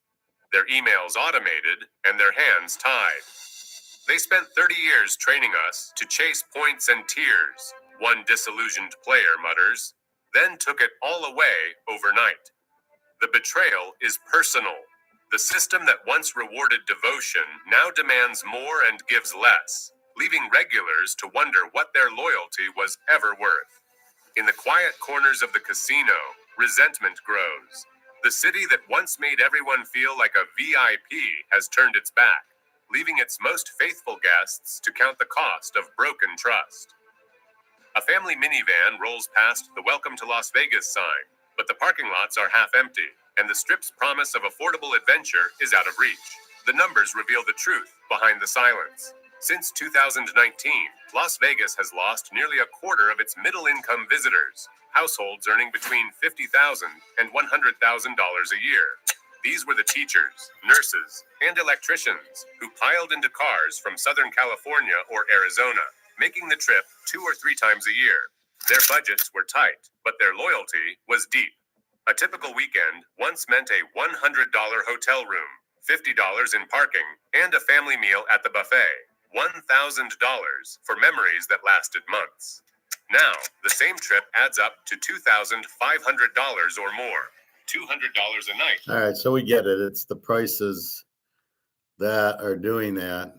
Their emails automated and their hands tied. They spent 30 years training us to chase points and tiers, one disillusioned player mutters, then took it all away overnight. The betrayal is personal. The system that once rewarded devotion now demands more and gives less, leaving regulars to wonder what their loyalty was ever worth. In the quiet corners of the casino, resentment grows. The city that once made everyone feel like a VIP has turned its back, leaving its most faithful guests to count the cost of broken trust. A family minivan rolls past the Welcome to Las Vegas sign, but the parking lots are half empty, and the Strip's promise of affordable adventure is out of reach. The numbers reveal the truth behind the silence. Since 2019, Las Vegas has lost nearly a quarter of its middle-income visitors, households earning between $50,000 and $100,000 a year. These were the teachers, nurses, and electricians who piled into cars from Southern California or Arizona, making the trip 2 or 3 times a year. Their budgets were tight, but their loyalty was deep. A typical weekend once meant a $100 hotel room, $50 in parking, and a family meal at the buffet. $1,000 for memories that lasted months. Now, the same trip adds up to $2,500 or more. $200 a night. All right, so we get it. It's the prices that are doing that.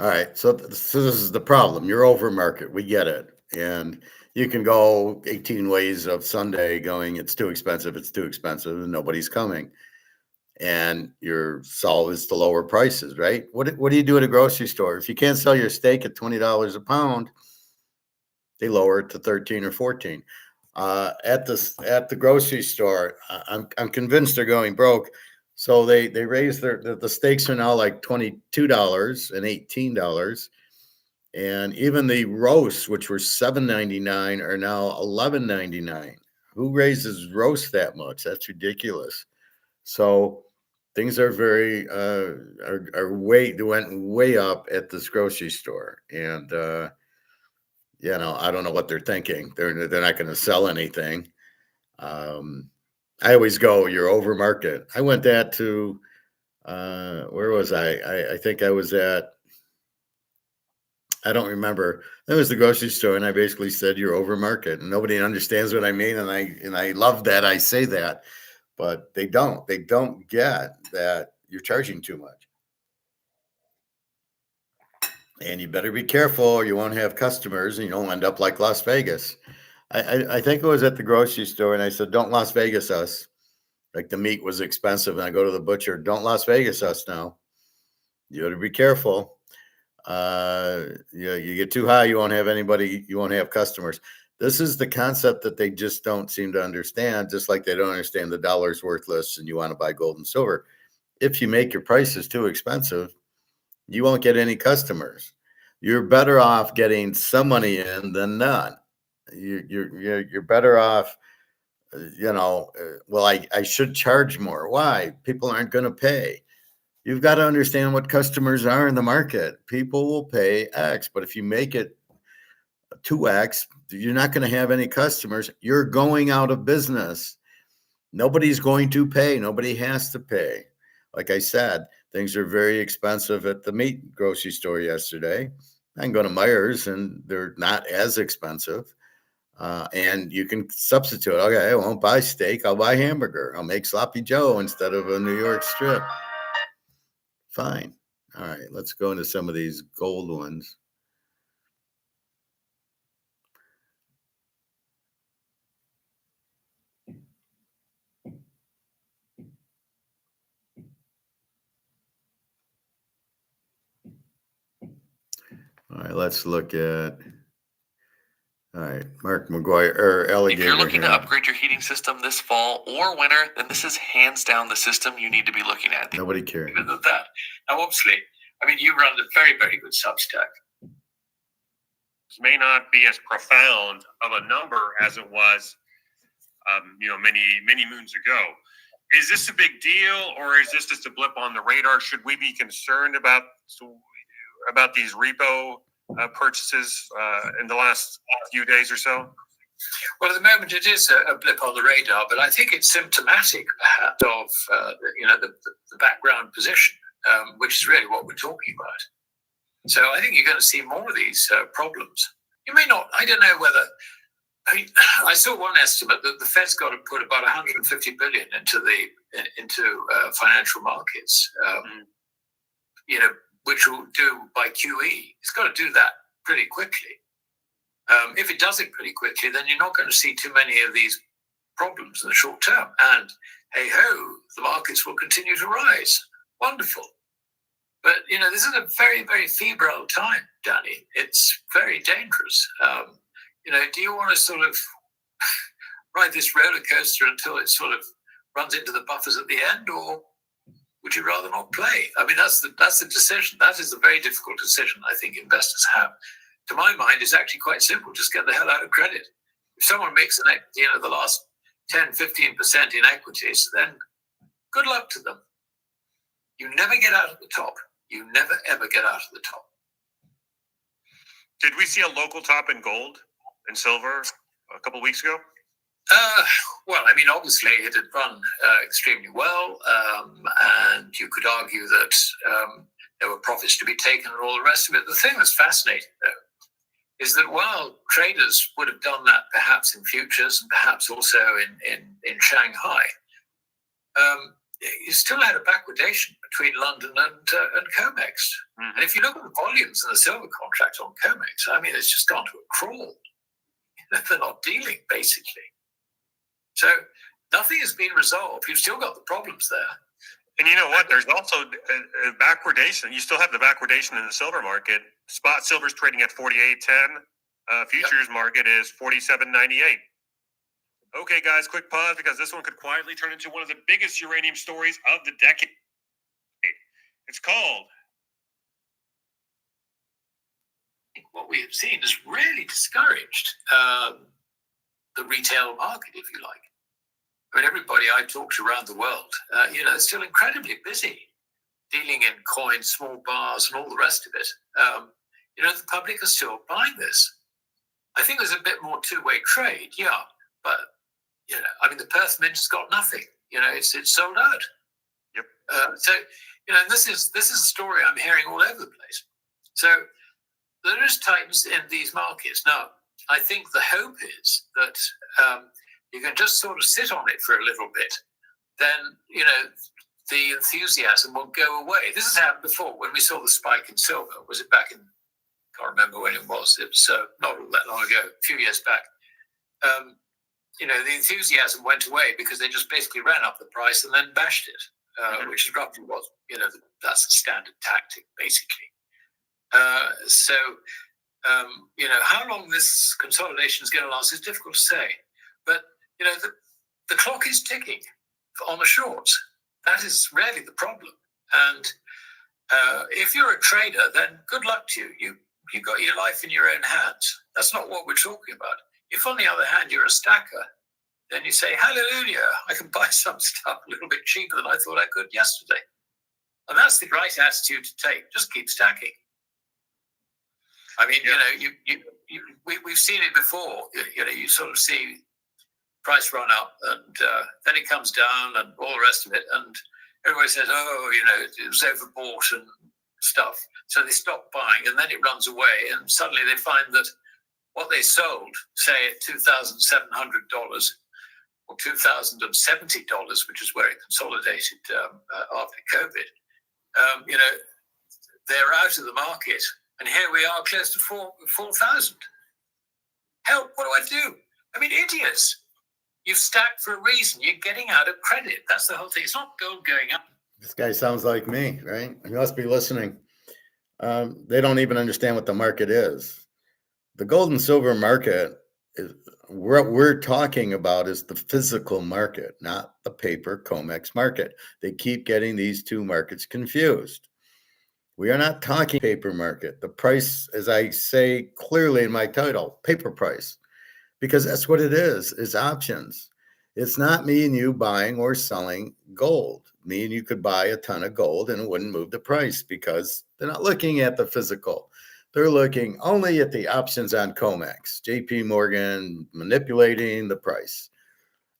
All right, so this is the problem. You're over market. We get it. And you can go 18 ways of Sunday going, it's too expensive, and nobody's coming. And your solve is to lower prices, right? What do you do at a grocery store? If you can't sell your steak at $20 a pound, they lower it to 13 or 14. At the grocery store, I'm convinced they're going broke. So they raise the steaks are now like $22 and $18. And even the roasts, which were $7.99, are now $11.99. Who raises roast that much? That's ridiculous. So things are they went way up at this grocery store. And I don't know what they're thinking. They're not going to sell anything. I always go, you're over market. I went that to, where was I? I think I was at, I don't remember. It was the grocery store, and I basically said, you're over market. And nobody understands what I mean. And I love that I say that, but they don't get that you're charging too much. And you better be careful or you won't have customers and you don't end up like Las Vegas. I think it was at the grocery store, and I said, don't Las Vegas us. Like the meat was expensive, and I go to the butcher, don't Las Vegas us now. You got to be careful. You get too high, you won't have anybody, you won't have customers. This is the concept that they just don't seem to understand, just like they don't understand the dollar's worthless and you want to buy gold and silver. If you make your prices too expensive, you won't get any customers. You're better off getting some money in than none. You're better off, well, I should charge more. Why? People aren't going to pay. You've got to understand what customers are in the market. People will pay X, but if you make it 2X, you're not going to have any customers. You're going out of business. Nobody's going to pay. Nobody has to pay. Like I said, things are very expensive at the meat grocery store yesterday. I can go to Meijer's and they're not as expensive. And you can substitute. Okay, I won't buy steak. I'll buy hamburger. I'll make sloppy Joe instead of a New York strip. Fine. All right, let's go into some of these gold ones. All right, let's look at. All right, Mark McGuire or Alligator. If you're looking to upgrade your heating system this fall or winter, then this is hands down the system you need to be looking at. Nobody cares. That. Now, obviously, I mean, you run a very, very good Substack. This may not be as profound of a number as it was, many moons ago. Is this a big deal, or is this just a blip on the radar? Should we be concerned about these repo purchases in the last few days or so? Well, at the moment, it is a blip on the radar, but I think it's symptomatic, perhaps, of the background position, which is really what we're talking about. So I think you're going to see more of these problems. You may not. I don't know whether. I saw one estimate that the Fed's got to put about 150 billion into financial markets. Which will do by QE. It's got to do that pretty quickly. If it does it pretty quickly, then you're not going to see too many of these problems in the short term. And hey ho, the markets will continue to rise. Wonderful. But this is a very, very febrile time, Danny. It's very dangerous. Do you want to sort of ride this roller coaster until it sort of runs into the buffers at the end, or would you rather not play? I mean, that's the decision. That is a very difficult decision I think investors have. To my mind, it's actually quite simple. Just get the hell out of credit. If someone makes the last 10, 15% in equities, then good luck to them. You never get out of the top. You never, ever get out of the top. Did we see a local top in gold and silver a couple of weeks ago? Well, I mean, obviously it had run extremely well, and you could argue that there were profits to be taken and all the rest of it. The thing that's fascinating, though, is that while traders would have done that perhaps in futures and perhaps also in Shanghai, you still had a backwardation between London and COMEX. Mm-hmm. And if you look at the volumes in the silver contract on COMEX, I mean, it's just gone to a crawl. They're not dealing, basically. So nothing has been resolved. You've still got the problems there. And you know what? There's also a backwardation. You still have the backwardation in the silver market. Spot silver's trading at 48.10. Futures market is 47.98. Okay, guys, quick pause because this one could quietly turn into one of the biggest uranium stories of the decade. It's called. What we have seen has really discouraged the retail market, if you like. I mean, everybody I talk to around the world, they're still incredibly busy dealing in coins, small bars, and all the rest of it. The public are still buying this. I think there's a bit more two-way trade, but the Perth Mint's got nothing. It's sold out. Yep. This is a story I'm hearing all over the place. So there is tightness in these markets. Now, I think the hope is that you can just sort of sit on it for a little bit. Then, the enthusiasm will go away. This has happened before when we saw the spike in silver. Was it back in, can't remember when it was. It was not all that long ago, a few years back. The enthusiasm went away because they just basically ran up the price and then bashed it. which is roughly what, that's the standard tactic, basically. How long this consolidation is going to last is difficult to say. But, the clock is ticking on the shorts. That is really the problem. And if you're a trader, then good luck to you. You got your life in your own hands. That's not what we're talking about. If, on the other hand, you're a stacker, then you say, hallelujah, I can buy some stuff a little bit cheaper than I thought I could yesterday. And that's the right attitude to take. Just keep stacking. I mean, we've seen it before. You sort of see price run up, and then it comes down, and all the rest of it. And everybody says, "Oh, it was overbought and stuff." So they stop buying, and then it runs away, and suddenly they find that what they sold, say at $2,700 or $2,070, which is where it consolidated after COVID, they're out of the market. And here we are close to 4,000. Help, what do I do? I mean, idiots. You've stacked for a reason. You're getting out of credit. That's the whole thing. It's not gold going up. This guy sounds like me, right? He must be listening. They don't even understand what the market is. The gold and silver market is what we're talking about is the physical market, not the paper COMEX market. They keep getting these two markets confused. We are not talking paper market. The price, as I say clearly in my title, paper price, because that's what it is options. It's not me and you buying or selling gold. Me and you could buy a ton of gold and it wouldn't move the price because they're not looking at the physical. They're looking only at the options on COMEX, JP Morgan manipulating the price.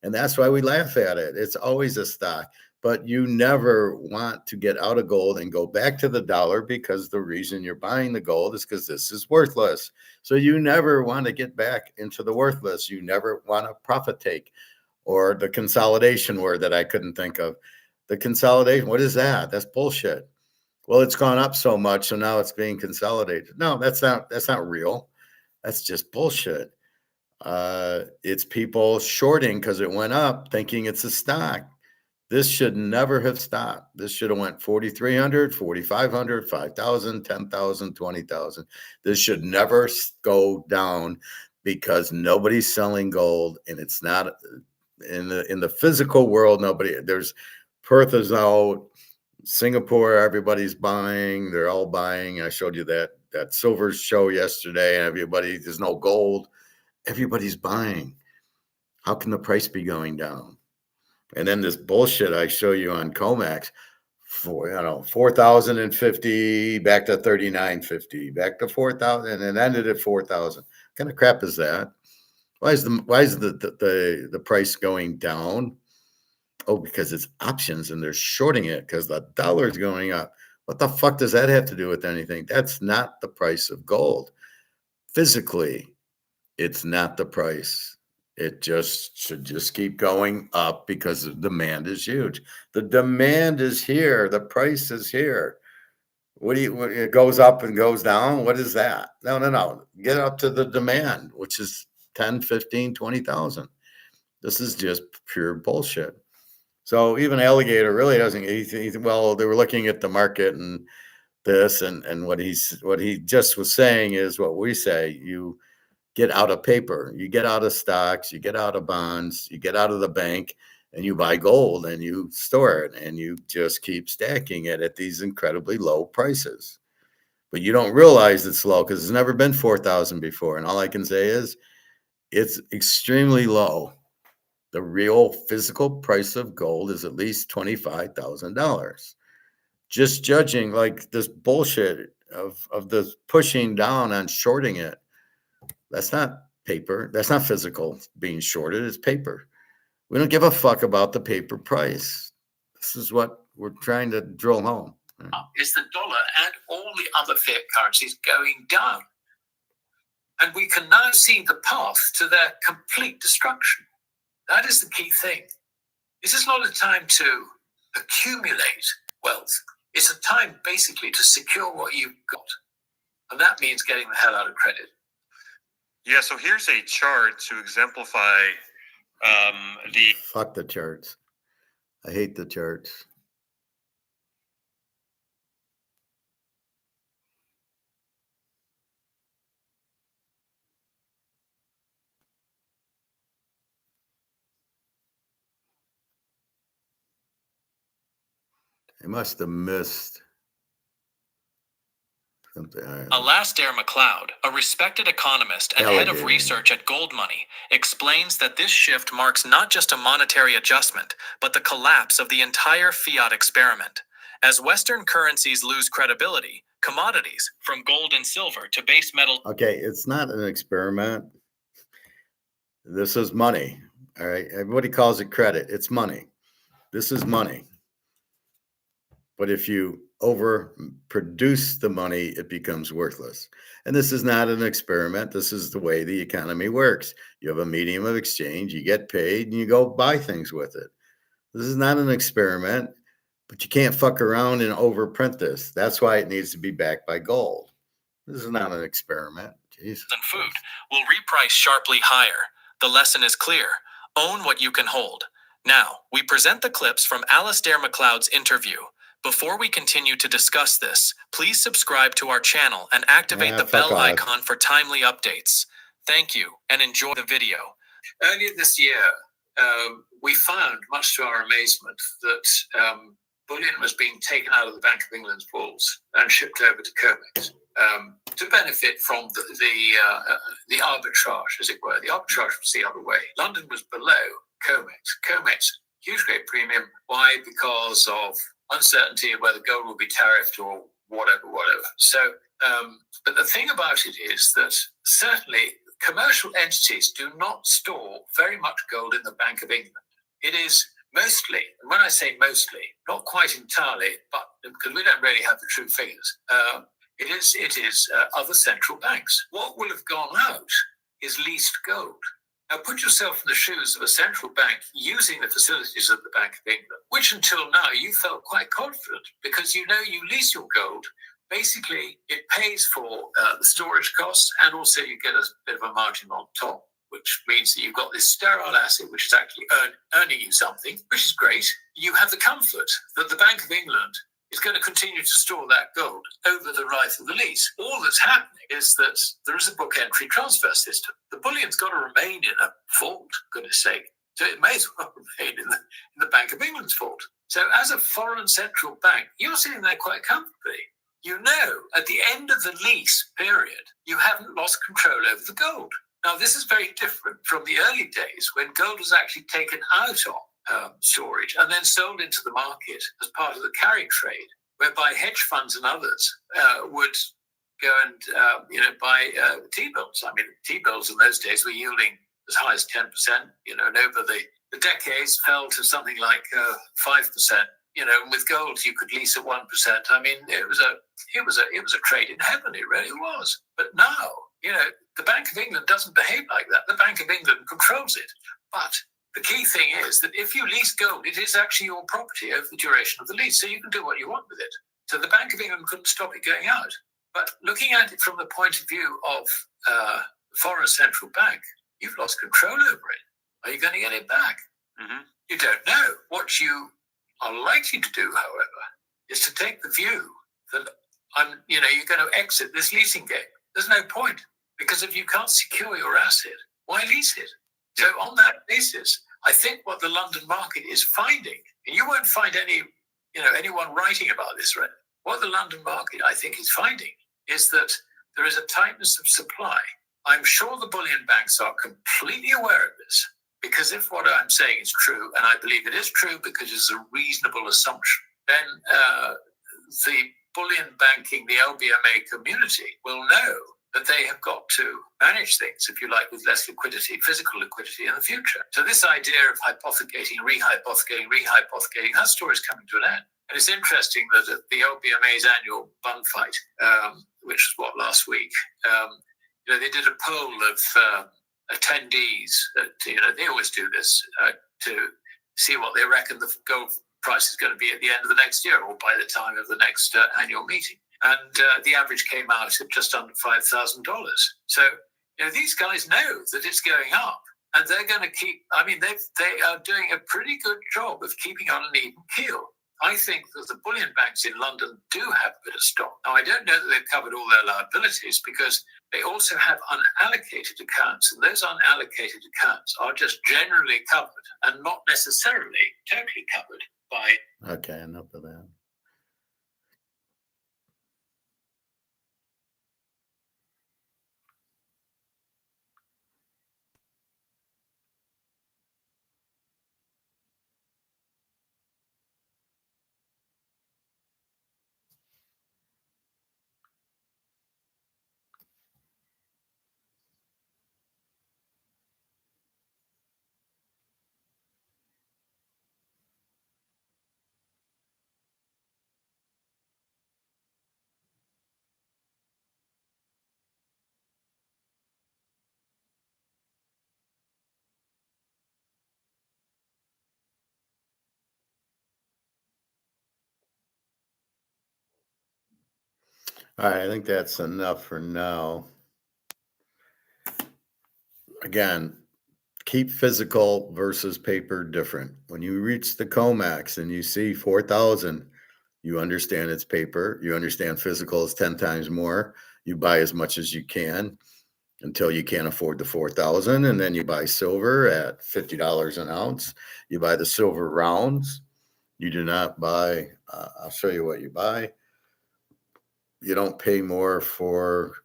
And that's why we laugh at it. It's always a stock. But you never want to get out of gold and go back to the dollar because the reason you're buying the gold is because this is worthless. So you never want to get back into the worthless. You never want to profit take, or the consolidation word that I couldn't think of. The consolidation, what is that? That's bullshit. Well, it's gone up so much, so now it's being consolidated. No, that's not real. That's just bullshit. It's people shorting because it went up thinking it's a stock. This should never have stopped. This should have went 4,300, 4,500, 5,000, 10,000, 20,000. This should never go down because nobody's selling gold, and it's not in the physical world. There's Perth is out, Singapore, everybody's buying. They're all buying. I showed you that silver show yesterday, and there's no gold. Everybody's buying. How can the price be going down? And then this bullshit I show you on COMEX, 4,050 back to 3,950, back to 4,000, and it ended at 4,000. What kind of crap is that? Why is the price going down? Oh, because it's options and they're shorting it because the dollar is going up. What the fuck does that have to do with anything? That's not the price of gold. Physically, it's not the price. It should just keep going up because the demand is huge. The demand is here. The price is here. It goes up and goes down? What is that? No. Get up to the demand, which is 10, 15, 20,000. This is just pure bullshit. So even Alligator really doesn't. Well, they were looking at the market and this, and what he just was saying is what we say. You get out of paper, you get out of stocks, you get out of bonds, you get out of the bank, and you buy gold and you store it and you just keep stacking it at these incredibly low prices. But you don't realize it's low because it's never been 4,000 before. And all I can say is it's extremely low. The real physical price of gold is at least $25,000. Just judging like this bullshit of this pushing down on shorting it. That's not paper. That's not physical being shorted. It's paper. We don't give a fuck about the paper price. This is what we're trying to drill home. Is the dollar and all the other fiat currencies going down? And we can now see the path to their complete destruction. That is the key thing. This is not a time to accumulate wealth. It's a time basically to secure what you've got. And that means getting the hell out of credit. Yeah, so here's a chart to exemplify Fuck the charts. I hate the charts. They must have missed something. Alastair MacLeod, a respected economist and head of Delegating. research at Gold Money, explains that this shift marks not just a monetary adjustment, but the collapse of the entire fiat experiment. As Western currencies lose credibility, commodities, from gold and silver to base metal. Okay, it's not an experiment. This is money. All right. Everybody calls it credit. It's money. This is money. But if you overproduce the money, it becomes worthless. And this is not an experiment. This is the way the economy works. You have a medium of exchange, you get paid, and you go buy things with it. This is not an experiment, but you can't fuck around and overprint this. That's why it needs to be backed by gold. This is not an experiment. Jesus. And food will reprice sharply higher. The lesson is clear. Own what you can hold. Now, we present the clips from Alastair MacLeod's interview. Before we continue to discuss this, please subscribe to our channel and activate the bell icon for timely updates. Thank you and enjoy the video. Earlier this year, we found, much to our amazement, that bullion was being taken out of the Bank of England's vaults and shipped over to COMEX to benefit from the arbitrage, as it were. The arbitrage was the other way. London was below COMEX. COMEX, huge rate premium. Why? Because of uncertainty of whether gold will be tariffed or whatever. So, but the thing about it is that certainly commercial entities do not store very much gold in the Bank of England. It is mostly, and when I say mostly, not quite entirely, but because we don't really have the true figures, it is other central banks. What will have gone out is leased gold. Now put yourself in the shoes of a central bank using the facilities of the Bank of England, which until now you felt quite confident because you know you lease your gold. Basically, it pays for the storage costs and also you get a bit of a margin on top, which means that you've got this sterile asset which is actually earning you something, which is great. You have the comfort that the Bank of England is going to continue to store that gold over the life of the lease. All that's happening is that there is a book entry transfer system. The bullion's got to remain in a vault, for goodness sake. So it may as well remain in the Bank of England's vault. So as a foreign central bank, you're sitting there quite comfortably. You know, at the end of the lease period, you haven't lost control over the gold. Now, this is very different from the early days when gold was actually taken out of storage and then sold into the market as part of the carry trade, whereby hedge funds and others would go and buy T-bills. I mean, T-bills in those days were yielding as high as 10%, and over the decades fell to something like 5%. And with gold you could lease at 1%. I mean, it was a trade in heaven. It really was. But now, the Bank of England doesn't behave like that. The Bank of England controls it. But the key thing is that if you lease gold, it is actually your property over the duration of the lease, so you can do what you want with it. So the Bank of England couldn't stop it going out. But looking at it from the point of view of the foreign central bank, you've lost control over it. Are you going to get it back? Mm-hmm. You don't know. What you are likely to do, however, is to take the view that you're going to exit this leasing game. There's no point, because if you can't secure your asset, why lease it? So on that basis, I think what the London market is finding, and you won't find anyone writing about this, right? What the London market, I think, is finding is that there is a tightness of supply. I'm sure the bullion banks are completely aware of this, because if what I'm saying is true, and I believe it is true because it's a reasonable assumption, then the bullion banking, the LBMA community will know that they have got to manage things, if you like, with less liquidity, physical liquidity in the future. So this idea of hypothecating, rehypothecating, that story is coming to an end. And it's interesting that at the LBMA's annual bun fight, which was last week, they did a poll of attendees. They always do this to see what they reckon the gold price is going to be at the end of the next year or by the time of the next annual meeting. And the average came out at just under $5,000. So these guys know that it's going up, and they're going to keep. I mean, they are doing a pretty good job of keeping on an even keel. I think that the bullion banks in London do have a bit of stock. Now, I don't know that they've covered all their liabilities because they also have unallocated accounts, and those unallocated accounts are just generally covered and not necessarily totally covered by. Okay, enough of that. All right, I think that's enough for now. Again, keep physical versus paper different. When you reach the COMAX and you see 4,000, you understand it's paper. You understand physical is 10 times more. You buy as much as you can until you can't afford the 4,000. And then you buy silver at $50 an ounce. You buy the silver rounds. You do not buy, I'll show you what you buy. You don't pay more for,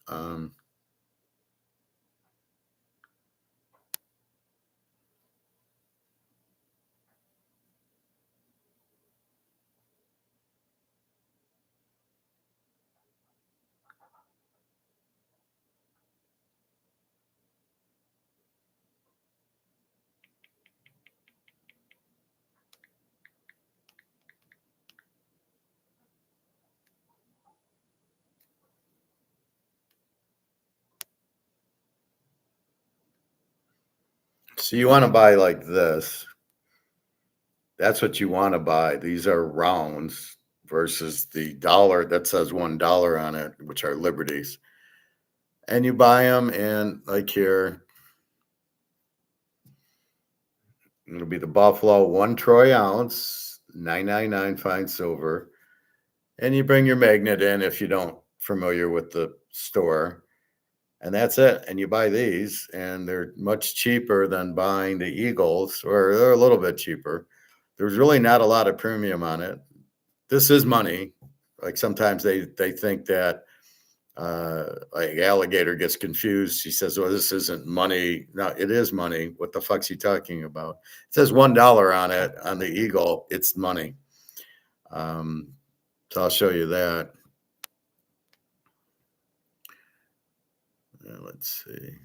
so you want to buy like this. That's what you want to buy. These are rounds versus the dollar that says $1 on it, which are liberties. And you buy them, and like here, it'll be the Buffalo 1 troy ounce, 999 fine silver. And you bring your magnet in if you don't familiar with the store. And that's it. And you buy these, and they're much cheaper than buying the Eagles, or they're a little bit cheaper. There's really not a lot of premium on it. This is money. Like sometimes they think that like alligator gets confused. She says, "Well, this isn't money." No, it is money. What the fuck's he talking about? It says $1 on it on the Eagle. It's money. So I'll show you that. Let's see.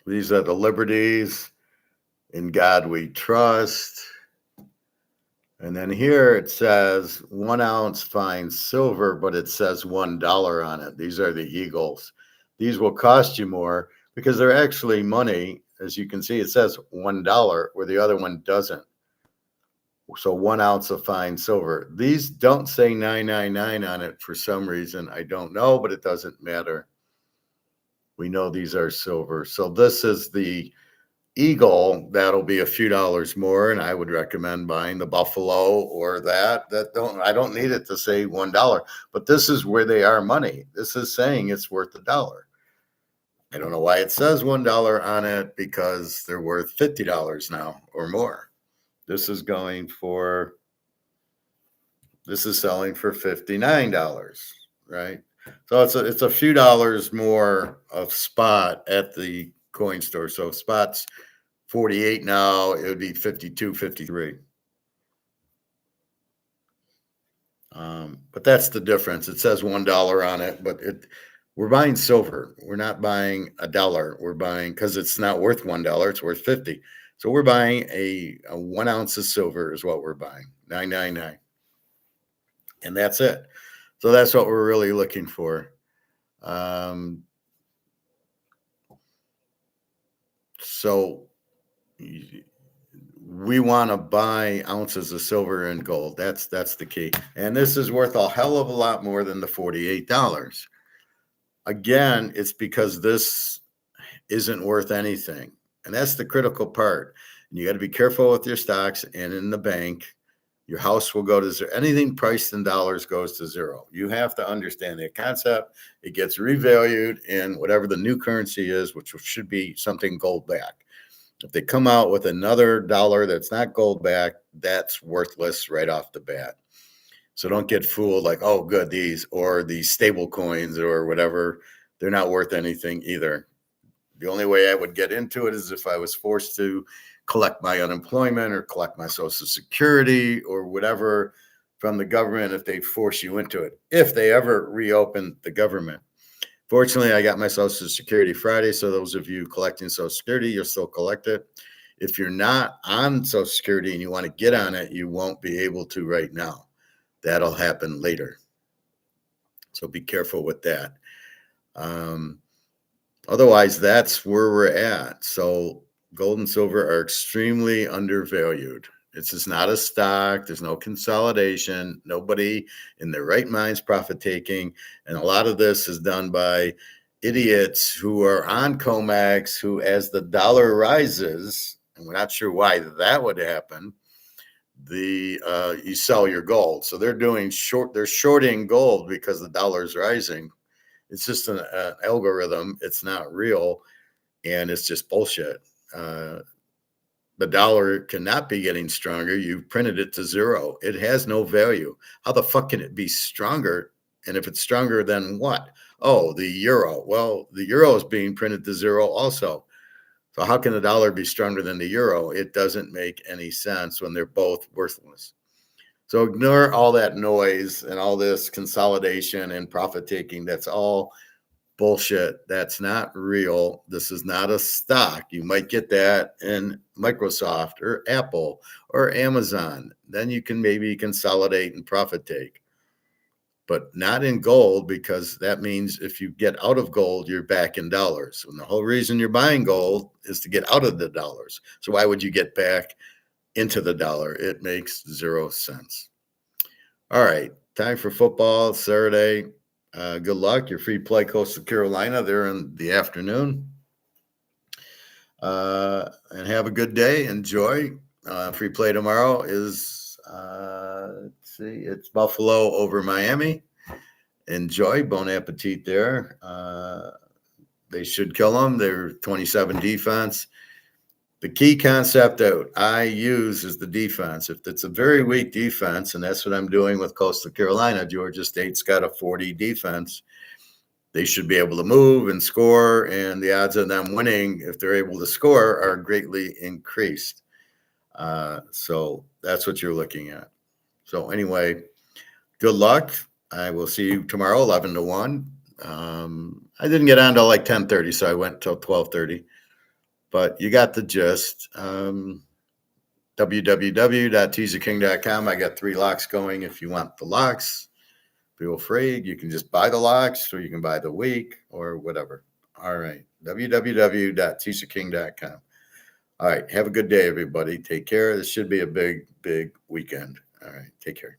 These are the liberties. In God we trust. And then here it says 1 ounce fine silver, but it says $1 on it. These are the Eagles. These will cost you more because they're actually money. As you can see, it says $1 where the other one doesn't. So 1 ounce of fine silver. These don't say 999 on it for some reason. I don't know, but it doesn't matter. We know these are silver. So this is the Eagle. That'll be a few dollars more, and I would recommend buying the Buffalo or that. I don't need it to say $1, but this is where they are money. This is saying it's worth $1. I don't know why it says $1 on it, because they're worth $50 now or more. This is selling for $59, right? So it's a few dollars more of spot at the coin store. So if spot's 48 now, it would be 52, 53. But that's the difference. It says $1 on it, but we're buying silver. We're not buying $1. We're buying, because it's not worth $1, it's worth 50. So we're buying a 1 ounce of silver is what we're buying, 999. And that's it. So that's what we're really looking for. So we want to buy ounces of silver and gold. That's the key. And this is worth a hell of a lot more than the $48. Again, it's because this isn't worth anything. And that's the critical part. And you got to be careful with your stocks and in the bank. Your house will go to zero. Anything priced in dollars goes to zero. You have to understand the concept. It gets revalued in whatever the new currency is, which should be something gold back. If they come out with another dollar that's not gold back, that's worthless right off the bat. So don't get fooled like, oh, good, these or these stable coins or whatever. They're not worth anything either. The only way I would get into it is if I was forced to collect my unemployment or collect my Social Security or whatever from the government if they force you into it, if they ever reopen the government. Fortunately, I got my Social Security Friday, so those of you collecting Social Security, you'll still collect it. If you're not on Social Security and you want to get on it, you won't be able to right now. That'll happen later. So be careful with that. Otherwise, that's where we're at. So gold and silver are extremely undervalued. It's just not a stock. There's no consolidation. Nobody in their right mind's profit taking. And a lot of this is done by idiots who are on COMEX, who, as the dollar rises, and we're not sure why that would happen, you sell your gold. So they're shorting gold because the dollar's rising. It's just an algorithm. It's not real, and it's just bullshit. The dollar cannot be getting stronger. You printed it to zero. It has no value. How the fuck can it be stronger? And if it's stronger, then what? Oh, the euro. Well, the euro is being printed to zero also. So how can the dollar be stronger than the euro? It doesn't make any sense when they're both worthless. So ignore all that noise and all this consolidation and profit taking. That's all bullshit. That's not real. This is not a stock. You might get that in Microsoft or Apple or Amazon. Then you can maybe consolidate and profit take, but not in gold, because that means if you get out of gold, you're back in dollars. And the whole reason you're buying gold is to get out of the dollars. So why would you get back into the dollar? It makes zero sense. All right, time for football Saturday. Good luck. You're free play Coastal Carolina there in the afternoon. And have a good day. Enjoy. Free play tomorrow is, let's see, it's Buffalo over Miami. Enjoy. Bon appetit there. They should kill them. They're 27 defense. The key concept that I use is the defense. If it's a very weak defense, and that's what I'm doing with Coastal Carolina, Georgia State's got a 40 defense. They should be able to move and score, and the odds of them winning, if they're able to score, are greatly increased. So that's what you're looking at. So anyway, good luck. I will see you tomorrow, 11 to 1. I didn't get on till like 10:30, so I went till 12:30. But you got the gist. www.teaserking.com. I got 3 locks going. If you want the locks, feel free. You can just buy the locks, or you can buy the week, or whatever. All right. www.teaserking.com. All right. Have a good day, everybody. Take care. This should be a big, big weekend. All right. Take care.